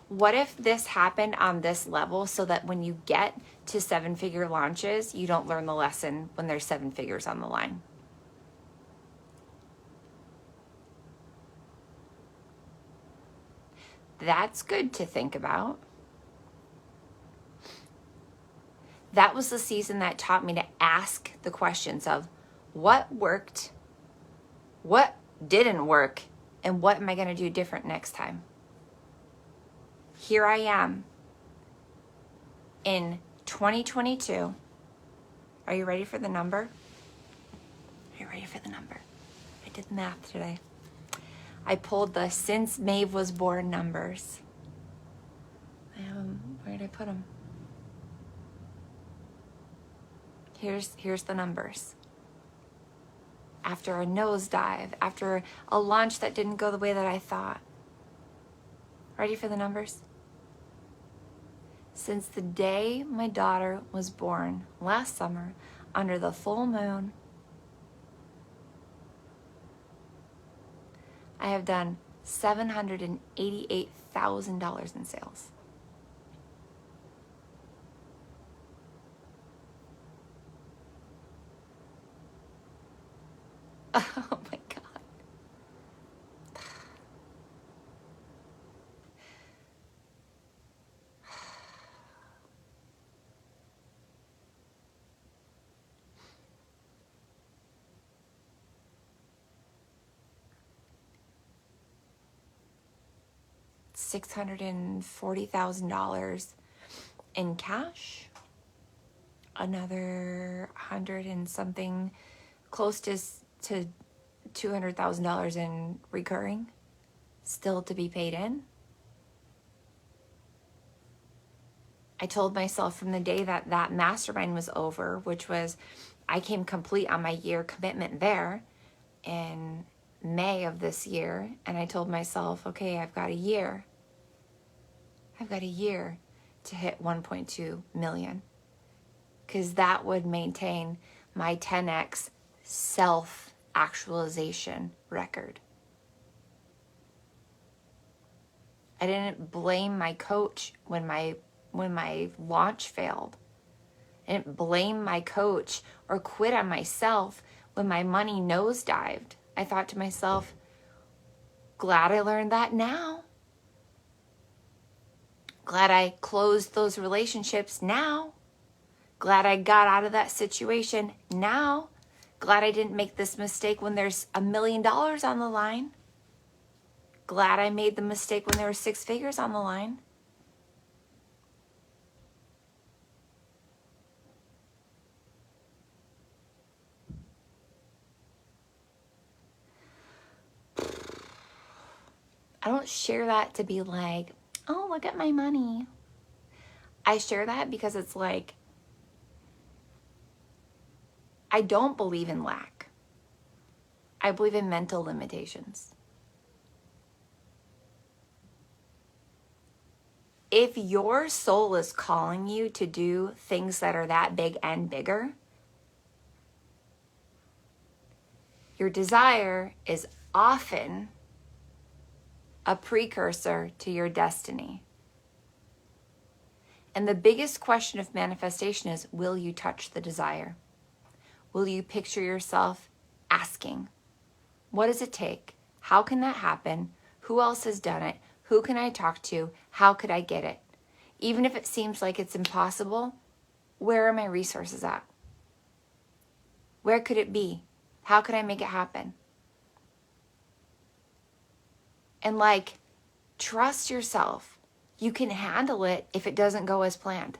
What if this happened on this level so that when you get to 7-figure launches, you don't learn the lesson when there's 7 figures on the line? That's good to think about. That was the season that taught me to ask the questions of what worked, what didn't work, and what am I going to do different next time? Here I am in 2022. Are you ready for the number? Are you ready for the number? I did the math today. I pulled the since Maeve was born numbers. Where did I put them? Here's the numbers. After a nosedive, after a launch that didn't go the way that I thought. Ready for the numbers? Since the day my daughter was born last summer under the full moon, I have done $788,000 in sales. Oh my God. $640,000 in cash, another 100 and something, close to $200,000 in recurring, still to be paid in. I told myself from the day that that mastermind was over, which was, I came complete on my year commitment there in May of this year. And I told myself, okay, I've got a year. I've got a year to hit 1.2 million. Because that would maintain my 10x self-actualization record. I didn't blame my coach when my launch failed. I didn't blame my coach or quit on myself when my money nosedived. I thought to myself, glad I learned that now. Glad I closed those relationships now. Glad I got out of that situation now. Glad I didn't make this mistake when there's $1 million on the line. Glad I made the mistake when there were 6 figures on the line. I don't share that to be like, oh, look at my money. I share that because it's like, I don't believe in lack. I believe in mental limitations. If your soul is calling you to do things that are that big and bigger, your desire is often a precursor to your destiny. And the biggest question of manifestation is, will you touch the desire? Will you picture yourself asking, what does it take? How can that happen? Who else has done it? Who can I talk to? How could I get it? Even if it seems like it's impossible, where are my resources at? Where could it be? How could I make it happen? And like, trust yourself. You can handle it if it doesn't go as planned.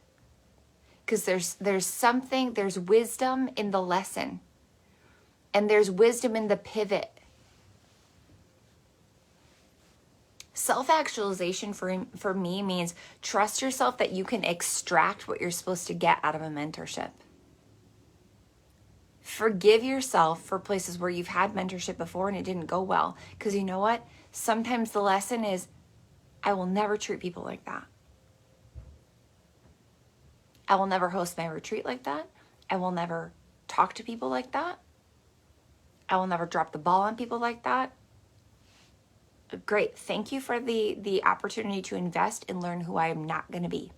Because there's wisdom in the lesson. And there's wisdom in the pivot. Self-actualization for me means trust yourself that you can extract what you're supposed to get out of a mentorship. Forgive yourself for places where you've had mentorship before and it didn't go well. Because you know what? Sometimes the lesson is, I will never treat people like that. I will never host my retreat like that. I will never talk to people like that. I will never drop the ball on people like that. Great. Thank you for the opportunity to invest and learn who I am not going to be.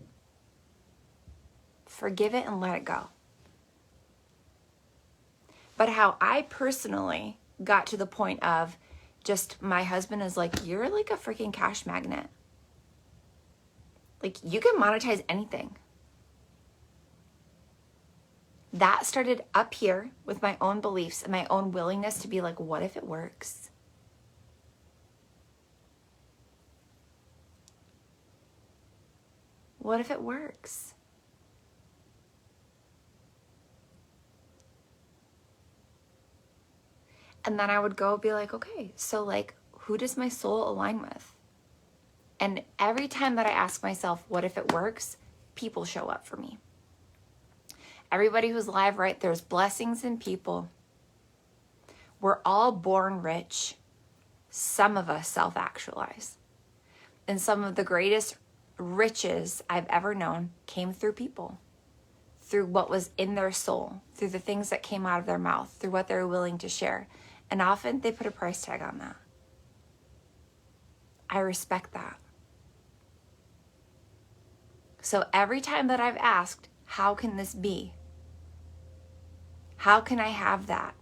Forgive it and let it go. But how I personally got to the point of just my husband is like, you're like a freaking cash magnet. Like, you can monetize anything. That started up here with my own beliefs and my own willingness to be like, what if it works? What if it works? And then I would go be like, okay, so like, who does my soul align with? And every time that I ask myself, what if it works? People show up for me. Everybody who's live, right? There's blessings in people. We're all born rich. Some of us self-actualize. And some of the greatest riches I've ever known came through people, through what was in their soul, through the things that came out of their mouth, through what they were willing to share. And often they put a price tag on that. I respect that. So every time that I've asked, how can this be? How can I have that?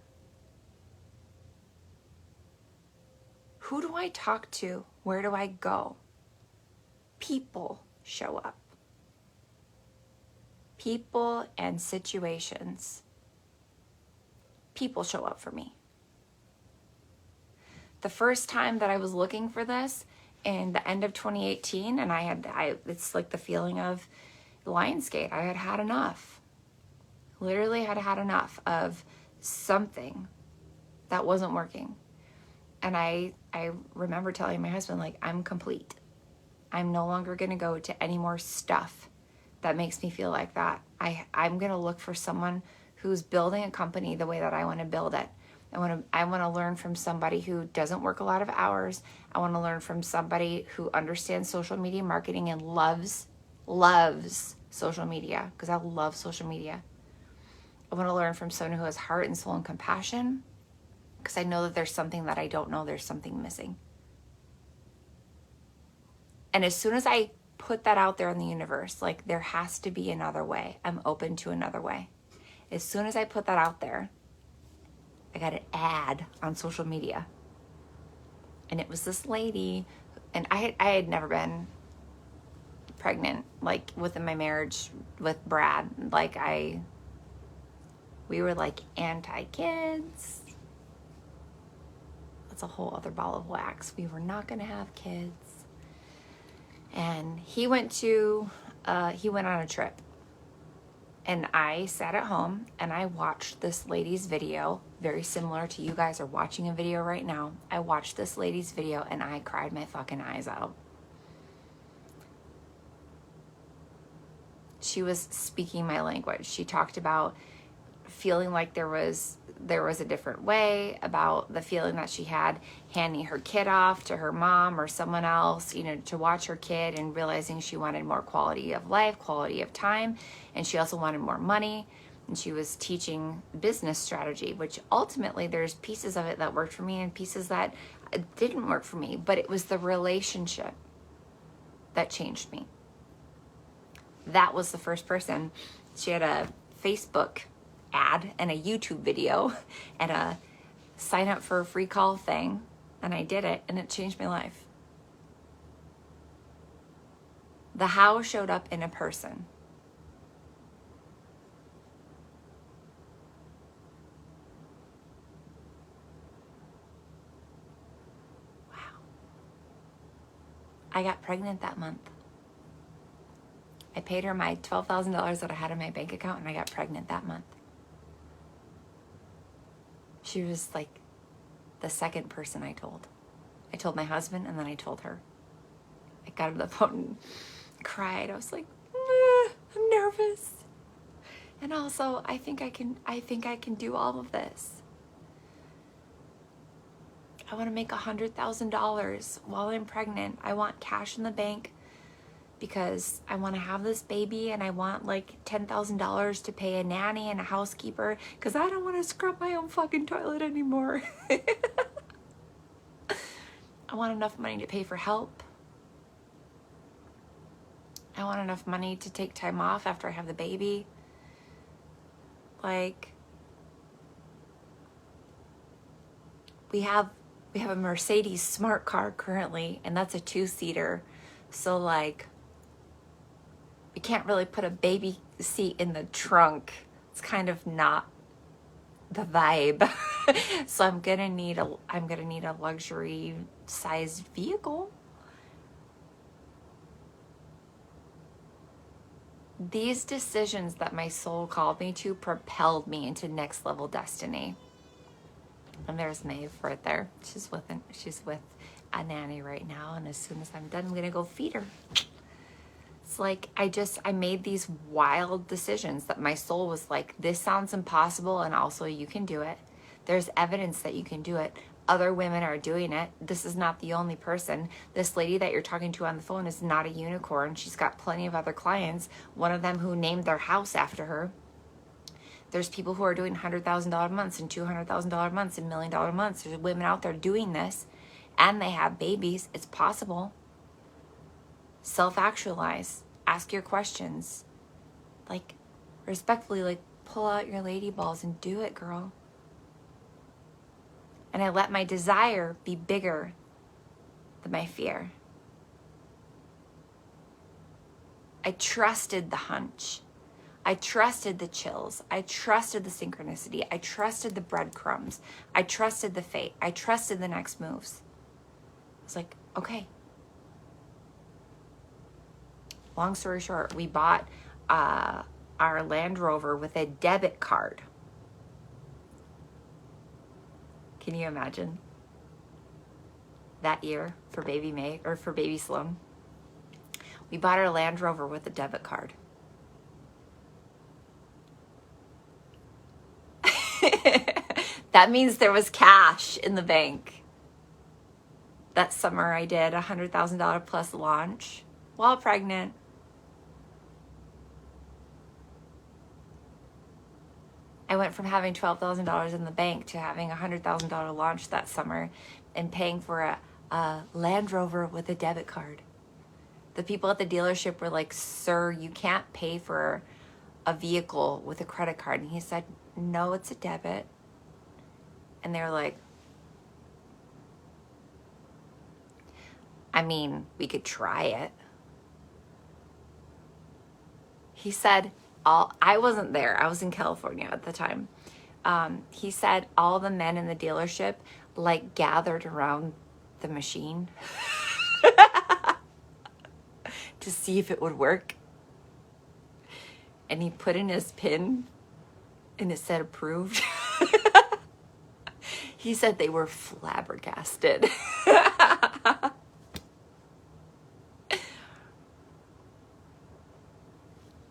Who do I talk to? Where do I go? People show up. People and situations. People show up for me. The first time that I was looking for this in the end of 2018, and it's like the feeling of Lionsgate. I had had enough. Literally had had enough of something that wasn't working. And I remember telling my husband, like, I'm complete. I'm no longer going to go to any more stuff that makes me feel like that. I'm going to look for someone who's building a company the way that I want to build it. I want to learn from somebody who doesn't work a lot of hours. I want to learn from somebody who understands social media marketing and loves social media, because I love social media. I want to learn from someone who has heart and soul and compassion, because I know that there's something that I don't know. There's something missing. And as soon as I put that out there in the universe, like, there has to be another way. I'm open to another way. As soon as I put that out there, I got an ad on social media. And it was this lady, and I had never been pregnant, like, within my marriage with Brad. Like, we were like anti-kids. That's a whole other ball of wax. We were not going to have kids. And he went on a trip. And I sat at home and I watched this lady's video, very similar to you guys are watching a video right now. I watched this lady's video and I cried my fucking eyes out. She was speaking my language. She talked about feeling like there was a different way, about the feeling that she had handing her kid off to her mom or someone else, to watch her kid, and realizing she wanted more quality of life, quality of time, and she also wanted more money. And she was teaching business strategy, which ultimately there's pieces of it that worked for me and pieces that didn't work for me, but it was the relationship that changed me. That was the first person. She had a Facebook ad and a YouTube video and a sign up for a free call thing, and I did it, and it changed my life. The how showed up in a person. Wow. I got pregnant that month. I paid her my $12,000 that I had in my bank account, and I got pregnant that month. She was like the second person I told. I told my husband, and then I told her. I got on the phone and cried. I was like, I'm nervous. And also, I think I can do all of this. I want to make $100,000 while I'm pregnant. I want cash in the bank because I want to have this baby, and I want like $10,000 to pay a nanny and a housekeeper because I don't want to scrub my own fucking toilet anymore. I want enough money to pay for help. I want enough money to take time off after I have the baby. Like, we have a Mercedes smart car currently, and that's a 2-seater. So like, we can't really put a baby seat in the trunk. It's kind of not the vibe. So I'm gonna need a luxury sized vehicle. These decisions that my soul called me to propelled me into next level destiny. And there's Maeve right there. She's with a nanny right now, and as soon as I'm done, I'm gonna go feed her. It's like I made these wild decisions that my soul was like, this sounds impossible, and also you can do it. There's evidence that you can do it. Other women are doing it. This is not the only person. This lady that you're talking to on the phone is not a unicorn. She's got plenty of other clients, one of them who named their house after her. There's people who are doing $100,000 months and $200,000 months and $1 million months. There's women out there doing this, and they have babies. It's possible. Self-actualize. Ask your questions. Like, respectfully, like, pull out your lady balls and do it, girl. And I let my desire be bigger than my fear. I trusted the hunch. I trusted the chills. I trusted the synchronicity. I trusted the breadcrumbs. I trusted the fate. I trusted the next moves. I was like, okay. Long story short, we bought our Land Rover with a debit card. Can you imagine that year for baby May or for baby Sloan? We bought our Land Rover with a debit card. That means there was cash in the bank. That summer I did a $100,000 plus launch while pregnant. I went from having $12,000 in the bank to having a $100,000 launch that summer and paying for a Land Rover with a debit card. The people at the dealership were like, "Sir, you can't pay for a vehicle with a credit card." And he said, "No, it's a debit." And they were like, "I mean, we could try it." He said, I wasn't there. I was in California at the time. He said all the men in the dealership like gathered around the machine to see if it would work. And he put in his PIN and it said approved. He said they were flabbergasted.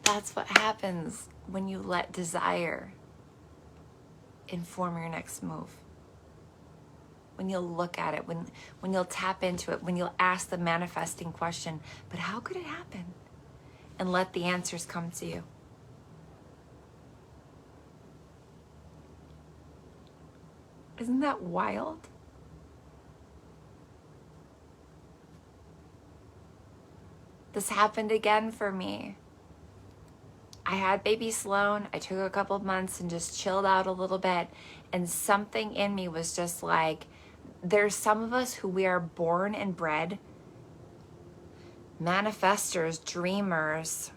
That's what happens when you let desire inform your next move. When you'll look at it, when you'll tap into it, when you'll ask the manifesting question, but how could it happen? And let the answers come to you. Isn't that wild? This happened again for me. I had baby Sloan. I took a couple of months and just chilled out a little bit. And something in me was just like, there's some of us who we are born and bred manifestors, dreamers.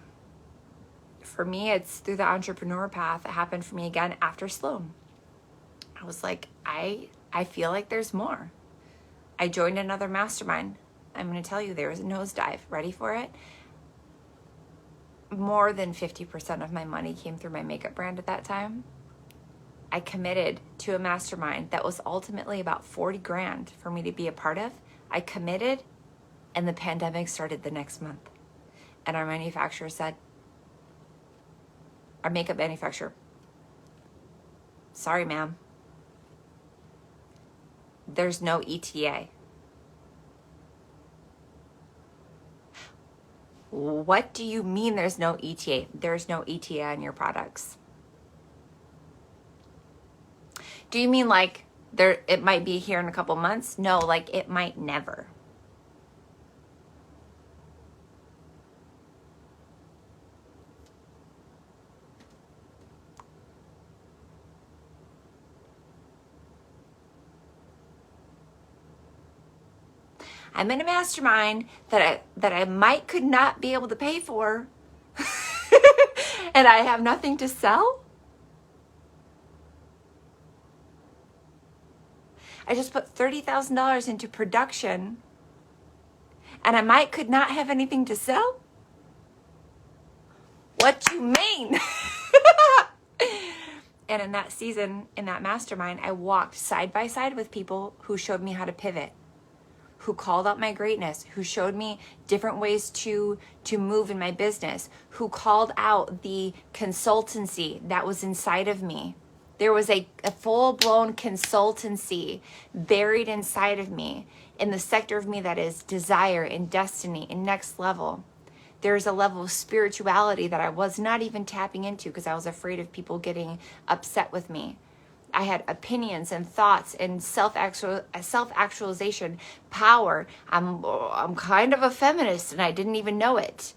For me, it's through the entrepreneur path. It happened for me again after Sloan. I was like, I feel like there's more. I joined another mastermind. I'm going to tell you, there was a nosedive. Ready for it? More than 50% of my money came through my makeup brand at that time. I committed to a mastermind that was ultimately about 40 grand for me to be a part of. I committed, and the pandemic started the next month. And our manufacturer said, our makeup manufacturer, "Sorry, ma'am. There's no ETA." What do you mean there's no ETA? There's no ETA on your products. Do you mean like it might be here in a couple months? No, like it might never. I'm in a mastermind that I could not be able to pay for and I have nothing to sell. I just put $30,000 into production and I could not have anything to sell. What do you mean? And in that season, in that mastermind, I walked side by side with people who showed me how to pivot, who called out my greatness, who showed me different ways to move in my business, who called out the consultancy that was inside of me. There was a full-blown consultancy buried inside of me in the sector of me that is desire and destiny and next level. There's a level of spirituality that I was not even tapping into because I was afraid of people getting upset with me. I had opinions and thoughts and self-actualization power. I'm kind of a feminist and I didn't even know it.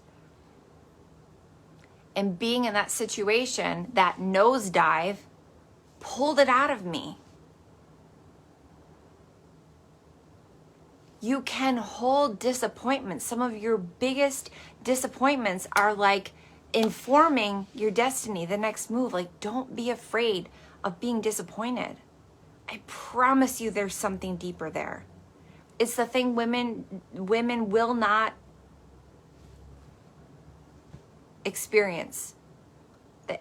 And being in that situation, that nosedive pulled it out of me. You can hold disappointment. Some of your biggest disappointments are like informing your destiny, the next move. Like, don't be afraid of being disappointed. I promise you there's something deeper there. It's the thing women will not experience.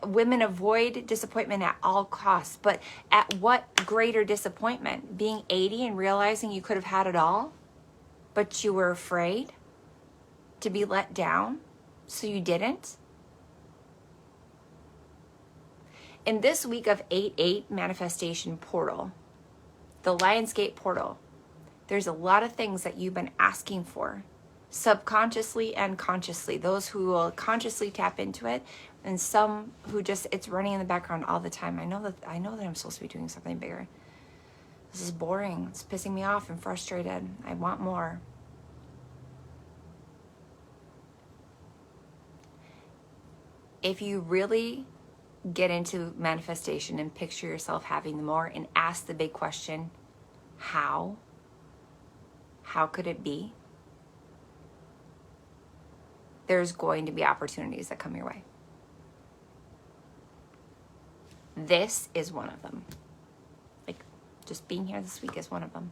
Women avoid disappointment at all costs, but at what greater disappointment? Being 80 and realizing you could have had it all, but you were afraid to be let down, so you didn't? In this week of 8/8 manifestation portal, the Lionsgate portal, there's a lot of things that you've been asking for, subconsciously and consciously. Those who will consciously tap into it, and some who just, it's running in the background all the time. I know that I'm supposed to be doing something bigger. This is boring. It's pissing me off and frustrated. I want more. If you really get into manifestation and picture yourself having the more and ask the big question, how? How could it be? There's going to be opportunities that come your way. This is one of them. Like, just being here this week is one of them.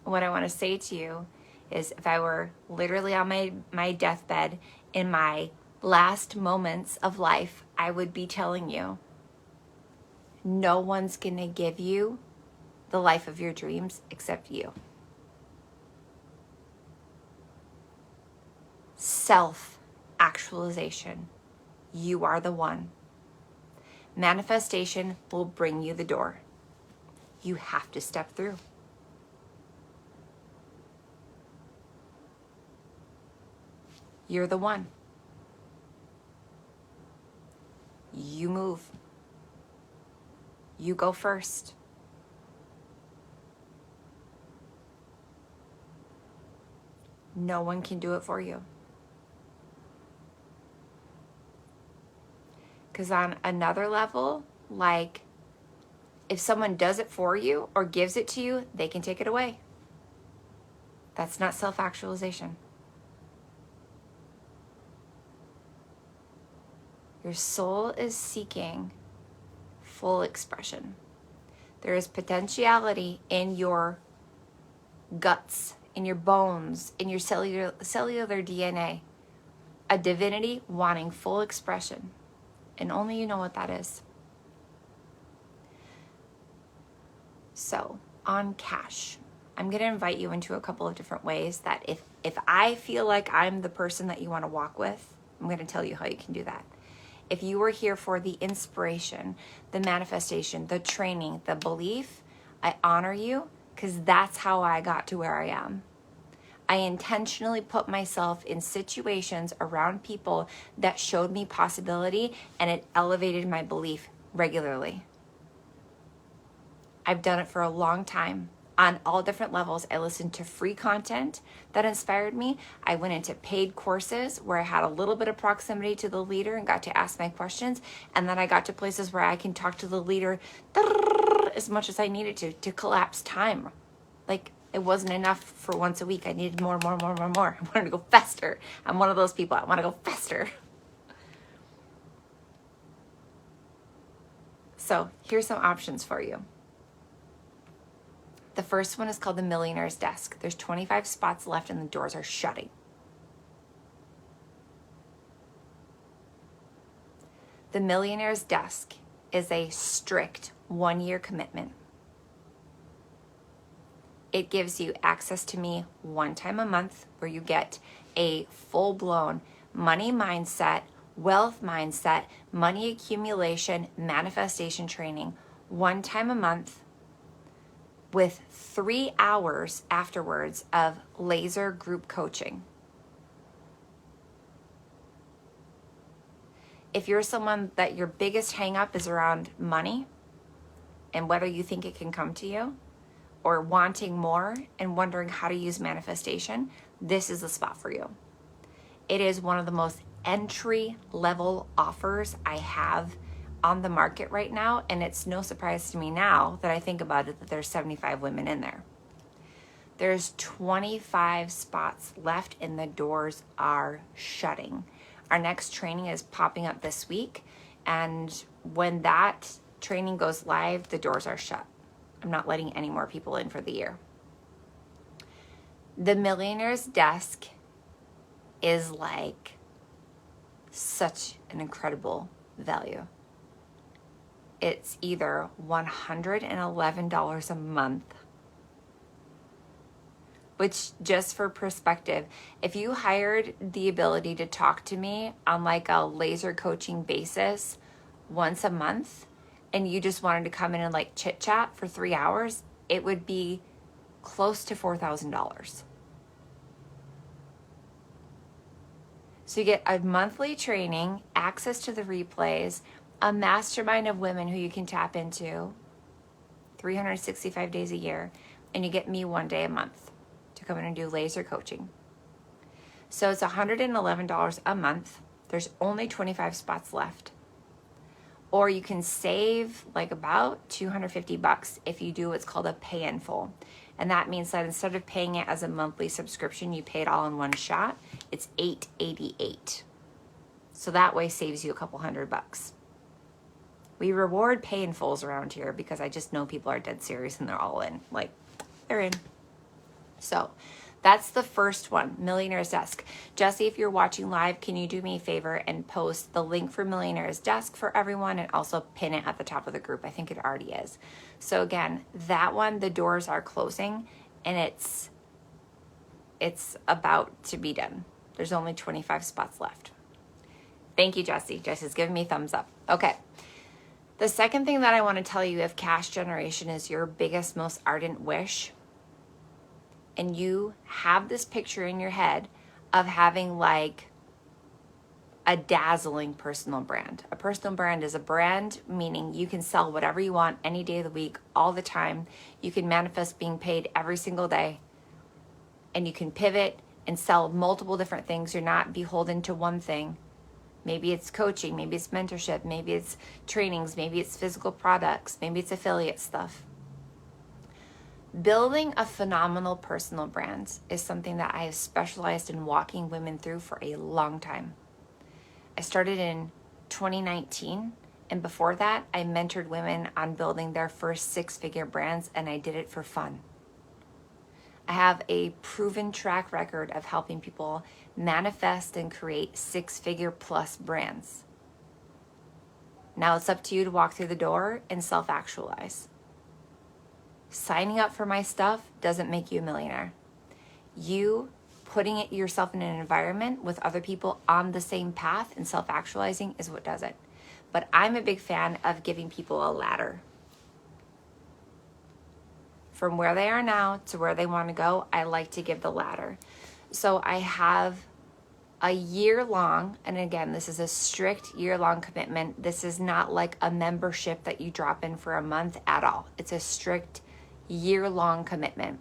What I want to say to you is, if I were literally on my deathbed in my last moments of life, I would be telling you, no one's going to give you the life of your dreams except you. Self-actualization. You are the one. Manifestation will bring you the door. You have to step through. You're the one. You move. You go first. No one can do it for you. Because on another level, like, if someone does it for you or gives it to you, they can take it away. That's not self-actualization. Your soul is seeking full expression. There is potentiality in your guts, in your bones, in your cellular DNA. A divinity wanting full expression. And only you know what that is. So, on cash, I'm going to invite you into a couple of different ways that if I feel like I'm the person that you want to walk with, I'm going to tell you how you can do that. If you were here for the inspiration, the manifestation, the training, the belief, I honor you, because that's how I got to where I am. I intentionally put myself in situations around people that showed me possibility, and it elevated my belief regularly. I've done it for a long time on all different levels. I listened to free content that inspired me. I went into paid courses where I had a little bit of proximity to the leader and got to ask my questions. And then I got to places where I can talk to the leader as much as I needed to collapse time. Like, it wasn't enough for once a week. I needed more. I wanted to go faster. I'm one of those people. I want to go faster. So here's some options for you. The first one is called the Millionaire's Desk. There's 25 spots left and the doors are shutting. The Millionaire's Desk is a strict 1-year commitment. It gives you access to me one time a month, where you get a full-blown money mindset, wealth mindset, money accumulation, manifestation training, one time a month, with 3 hours afterwards of laser group coaching. If you're someone that your biggest hang up is around money and whether you think it can come to you, or wanting more and wondering how to use manifestation, this is the spot for you. It is one of the most entry level offers I have on the market right now, and it's no surprise to me now that I think about it that there's 75 women in there. There's 25 spots left and the doors are shutting. Our next training is popping up this week, and when that training goes live, the doors are shut. I'm not letting any more people in for the year. The Millionaire's Desk is like such an incredible value. It's either $111 a month, which, just for perspective, if you hired the ability to talk to me on like a laser coaching basis once a month, and you just wanted to come in and like chit chat for 3 hours, it would be close to $4,000. So you get a monthly training, access to the replays, a mastermind of women who you can tap into 365 days a year, and you get me 1 day a month to come in and do laser coaching. So it's $111 a month. There's only 25 spots left. Or you can save like about $250 if you do what's called a pay in full. And that means that instead of paying it as a monthly subscription, you pay it all in one shot. It's $888. So that way saves you a couple $100. We reward pay in fulls around here because I just know people are dead serious and they're all in. Like, they're in. So that's the first one, Millionaire's Desk. Jesse, if you're watching live, can you do me a favor and post the link for Millionaire's Desk for everyone and also pin it at the top of the group? I think it already is. So again, that one, the doors are closing and it's about to be done. There's only 25 spots left. Thank you, Jesse. Jesse's giving me thumbs up. Okay. The second thing that I want to tell you, if cash generation is your biggest, most ardent wish, and you have this picture in your head of having like a dazzling personal brand. A personal brand is a brand, meaning you can sell whatever you want any day of the week, all the time. You can manifest being paid every single day, and you can pivot and sell multiple different things. You're not beholden to one thing. Maybe it's coaching, maybe it's mentorship, maybe it's trainings, maybe it's physical products, maybe it's affiliate stuff. Building a phenomenal personal brand is something that I have specialized in walking women through for a long time. I started in 2019, and before that, I mentored women on building their first six-figure brands, and I did it for fun. I have a proven track record of helping people manifest and create six-figure plus brands. Now it's up to you to walk through the door and self-actualize. Signing up for my stuff doesn't make you a millionaire. You putting yourself in an environment with other people on the same path and self-actualizing is what does it. But I'm a big fan of giving people a ladder. From where they are now to where they want to go, I like to give the ladder. So I have a year-long, and again, this is a strict year-long commitment. This is not like a membership that you drop in for a month at all. It's a strict year-long commitment.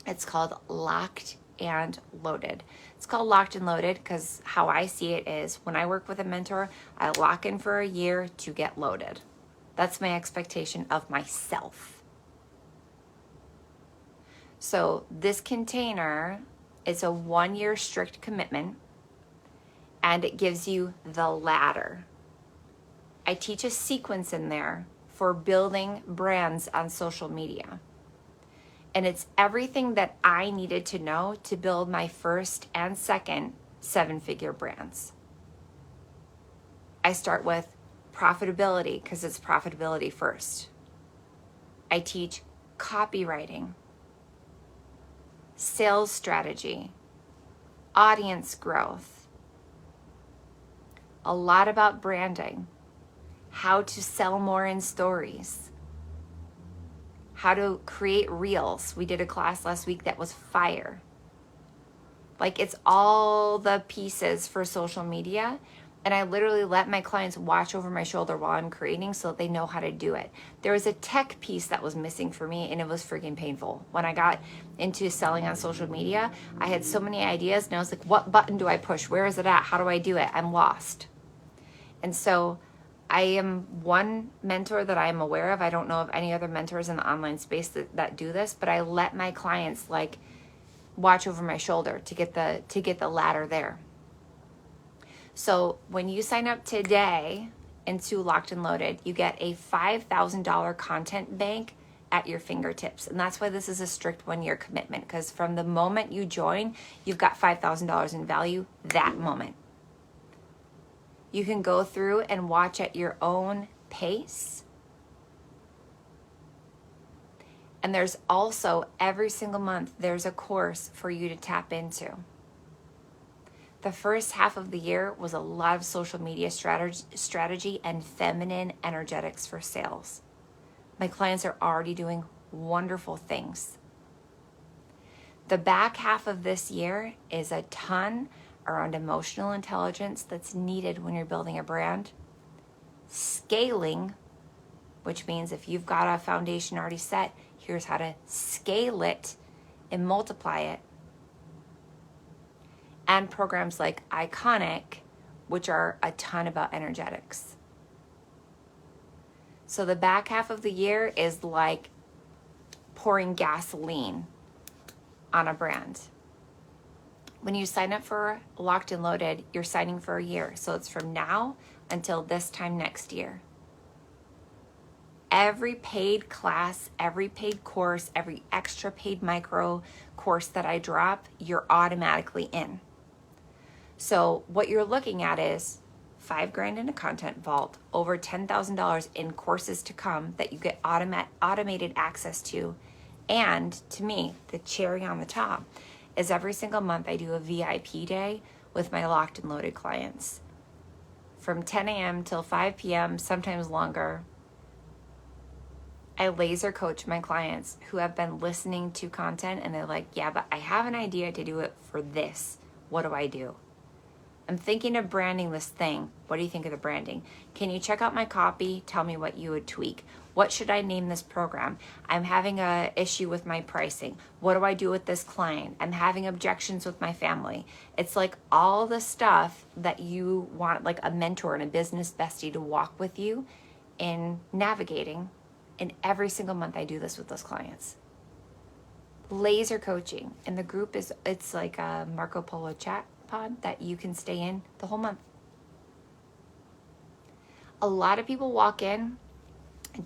It's called Locked and Loaded. It's called Locked and Loaded because how I see it is when I work with a mentor, I lock in for a year to get loaded. That's my expectation of myself. So this container is a 1 year strict commitment, and it gives you the ladder. I teach a sequence in there for building brands on social media. And it's everything that I needed to know to build my first and second seven-figure brands. I start with profitability because it's profitability first. I teach copywriting, sales strategy, audience growth, a lot about branding, how to sell more in stories, how to create reels. We did a class last week that was fire. Like, it's all the pieces for social media. And I literally let my clients watch over my shoulder while I'm creating so that they know how to do it. There was a tech piece that was missing for me, and it was freaking painful. When I got into selling on social media, I had so many ideas, and I was like, what button do I push? Where is it at? How do I do it? I'm lost. And so I am one mentor that I am aware of. I don't know of any other mentors in the online space that do this, but I let my clients like watch over my shoulder to get the ladder there. So when you sign up today into Locked and Loaded, you get a $5,000 content bank at your fingertips. And that's why this is a strict 1-year commitment, because from the moment you join, you've got $5,000 in value that moment. You can go through and watch at your own pace. And there's also, every single month, there's a course for you to tap into. The first half of the year was a lot of social media strategy and feminine energetics for sales. My clients are already doing wonderful things. The back half of this year is a ton around emotional intelligence that's needed when you're building a brand. Scaling, which means if you've got a foundation already set, here's how to scale it and multiply it. And programs like Iconic, which are a ton about energetics. So the back half of the year is like pouring gasoline on a brand. When you sign up for Locked and Loaded, you're signing for a year. So it's from now until this time next year. Every paid class, every paid course, every extra paid micro course that I drop, you're automatically in. So what you're looking at is $5,000 in a content vault, over $10,000 in courses to come that you get automated access to. And to me, the cherry on the top is every single month I do a VIP day with my Locked and Loaded clients. From 10 a.m. till 5 p.m., sometimes longer, I laser coach my clients who have been listening to content and they're like, yeah, but I have an idea to do it for this. What do I do? I'm thinking of branding this thing. What do you think of the branding? Can you check out my copy? Tell me what you would tweak. What should I name this program? I'm having an issue with my pricing. What do I do with this client? I'm having objections with my family. It's like all the stuff that you want, like a mentor and a business bestie to walk with you in navigating. And every single month I do this with those clients. Laser coaching. And the group it's like a Marco Polo chat pod that you can stay in the whole month. A lot of people walk in.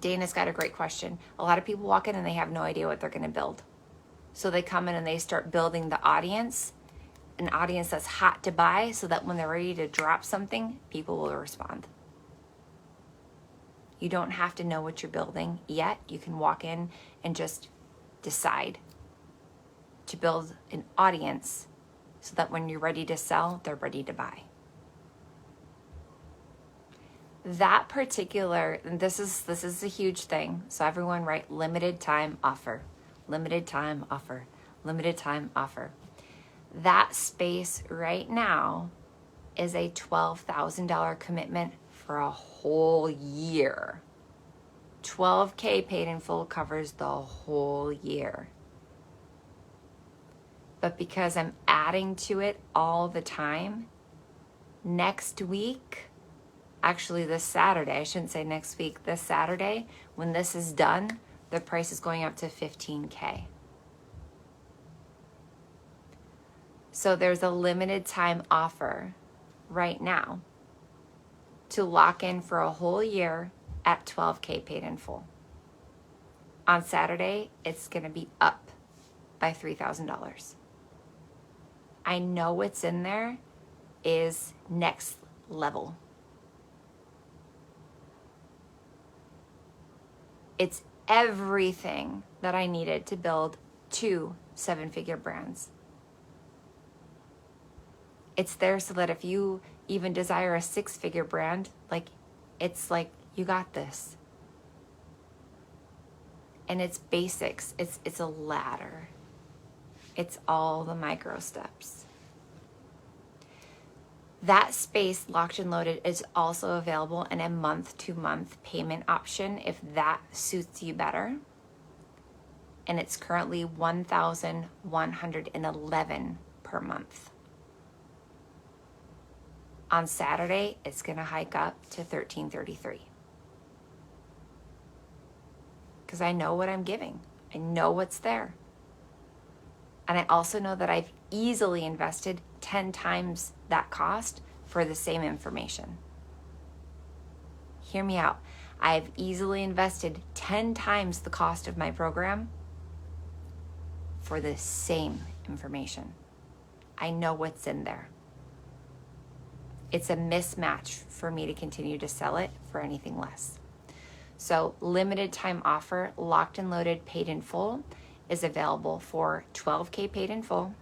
Dana's got a great question. A lot of people walk in and they have no idea what they're going to build. So they come in and they start building the audience, an audience that's hot to buy, so that when they're ready to drop something, people will respond. You don't have to know what you're building yet. You can walk in and just decide to build an audience so that when you're ready to sell, they're ready to buy. That particular, and this is a huge thing. So everyone write limited time offer, limited time offer, limited time offer. That space right now is a $12,000 commitment for a whole year. $12,000 paid in full covers the whole year. But because I'm adding to it all the time, next week, actually this Saturday, I shouldn't say next week, this Saturday, when this is done, the price is going up to $15,000. So there's a limited time offer right now to lock in for a whole year at $12,000 paid in full. On Saturday, it's going to be up by $3,000. I know what's in there is next level. It's everything that I needed to build 2 7-figure brands. It's there so that if you even desire a 6-figure brand, it's like you got this. And it's basics. It's a ladder. It's all the micro steps. That space, Locked and Loaded, is also available in a month-to-month payment option if that suits you better. And it's currently $1,111 per month. On Saturday, it's going to hike up to $13.33. Because I know what I'm giving. I know what's there. And I also know that I've easily invested 10 times that cost for the same information. Hear me out. I've easily invested 10 times the cost of my program for the same information. I know what's in there. It's a mismatch for me to continue to sell it for anything less. So limited time offer, locked and loaded, paid in full is available for $12K paid in full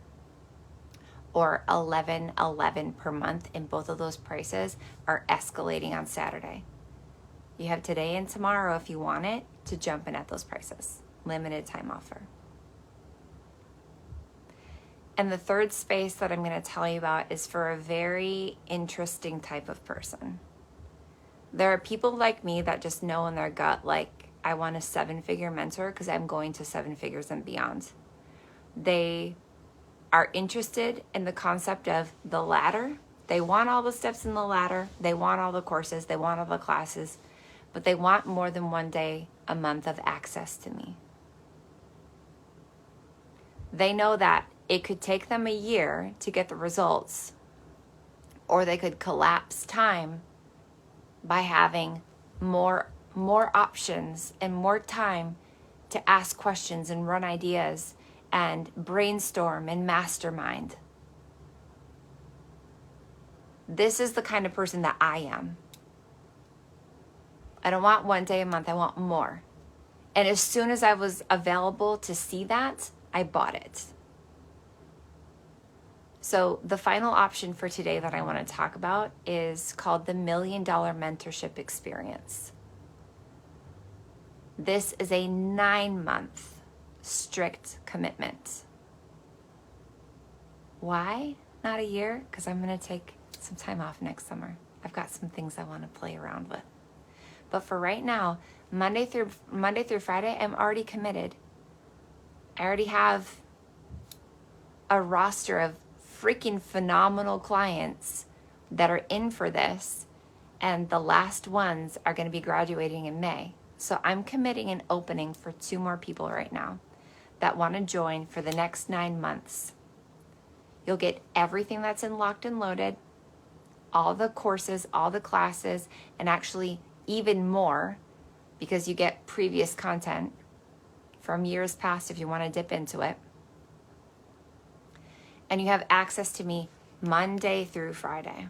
or $11.11 per month, and both of those prices are escalating on Saturday. You have today and tomorrow if you want it to jump in at those prices. Limited time offer. And the third space that I'm going to tell you about is for a very interesting type of person. There are people like me that just know in their gut, like, I want a 7-figure mentor because I'm going to 7 figures and beyond. They are interested in the concept of the ladder. They want all the steps in the ladder. They want all the courses. They want all the classes. But they want more than one day a month of access to me. They know that it could take them a year to get the results, or they could collapse time by having more options and more time to ask questions and run ideas and brainstorm and mastermind. This is the kind of person that I am. I don't want one day a month, I want more. And as soon as I was available to see that, I bought it. So the final option for today that I want to talk about is called the $1 Million Mentorship Experience. This is a 9-month strict commitment. Why not a year? Because I'm going to take some time off next summer. I've got some things I want to play around with. But for right now, Monday through Friday, I'm already committed. I already have a roster of freaking phenomenal clients that are in for this, and the last ones are going to be graduating in May. So I'm committing an opening for 2 more people right now that want to join for the next 9 months. You'll get everything that's in Locked and Loaded, all the courses, all the classes, and actually even more because you get previous content from years past if you want to dip into it. And you have access to me Monday through Friday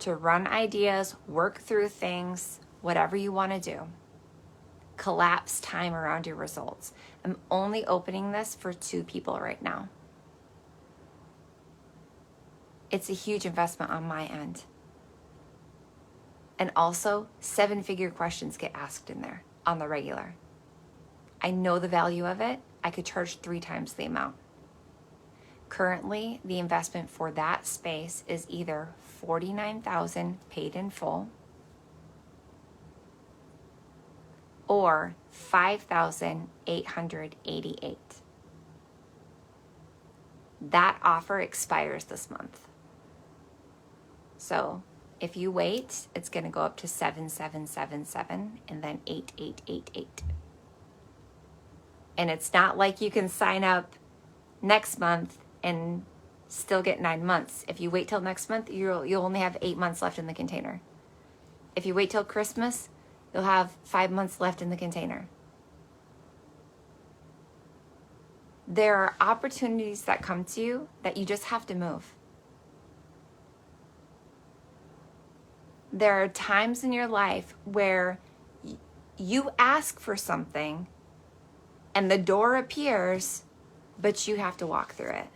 to run ideas, work through things, whatever you want to do. Collapse time around your results. I'm only opening this for 2 people right now. It's a huge investment on my end. And also, 7-figure questions get asked in there on the regular. I know the value of it. I could charge 3 times the amount. Currently, the investment for that space is either $49,000 paid in full or $5,888. That offer expires this month. So if you wait, it's going to go up to 7777 and then 8888. And it's not like you can sign up next month and still get 9 months. If you wait till next month, you'll only have 8 months left in the container. If you wait till Christmas, you'll have 5 months left in the container. There are opportunities that come to you that you just have to move. There are times in your life where you ask for something and the door appears, but you have to walk through it.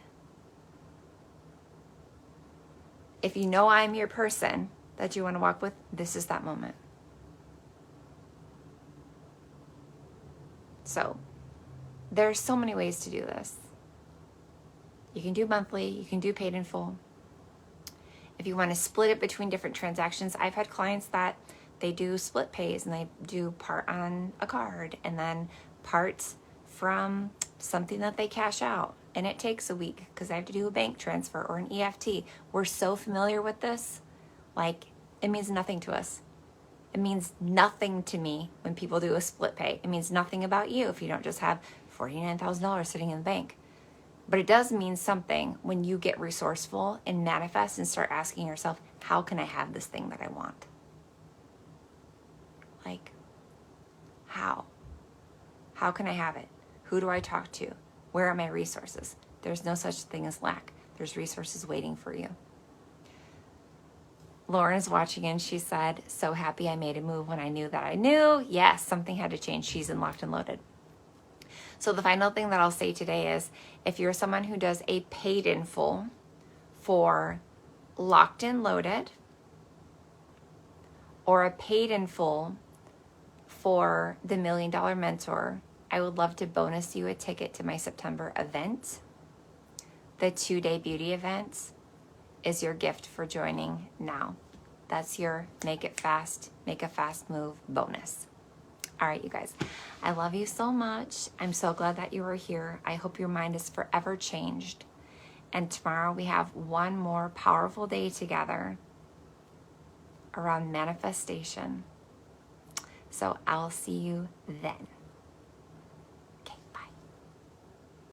If you know I'm your person that you want to walk with, this is that moment. So there are so many ways to do this. You can do monthly, you can do paid in full. If you want to split it between different transactions, I've had clients that they do split pays and they do part on a card and then parts from something that they cash out, and it takes a week because I have to do a bank transfer or an EFT. We're so familiar with this, like it means nothing to us. It means nothing to me when people do a split pay. It means nothing about you if you don't just have $49,000 sitting in the bank. But it does mean something when you get resourceful and manifest and start asking yourself, how can I have this thing that I want? Like, how? How can I have it? Who do I talk to? Where are my resources? There's no such thing as lack. There's resources waiting for you. Lauren's watching and she said, so happy I made a move when I knew that I knew. Yes, something had to change. She's in Locked and Loaded. So the final thing that I'll say today is, if you're someone who does a paid in full for Locked and Loaded, or a paid in full for the $1 Million Mentor, I would love to bonus you a ticket to my September event. The 2-day beauty event is your gift for joining now. That's your make it fast, make a fast move bonus. All right, you guys, I love you so much. I'm so glad that you were here. I hope your mind is forever changed. And tomorrow we have one more powerful day together around manifestation. So I'll see you then.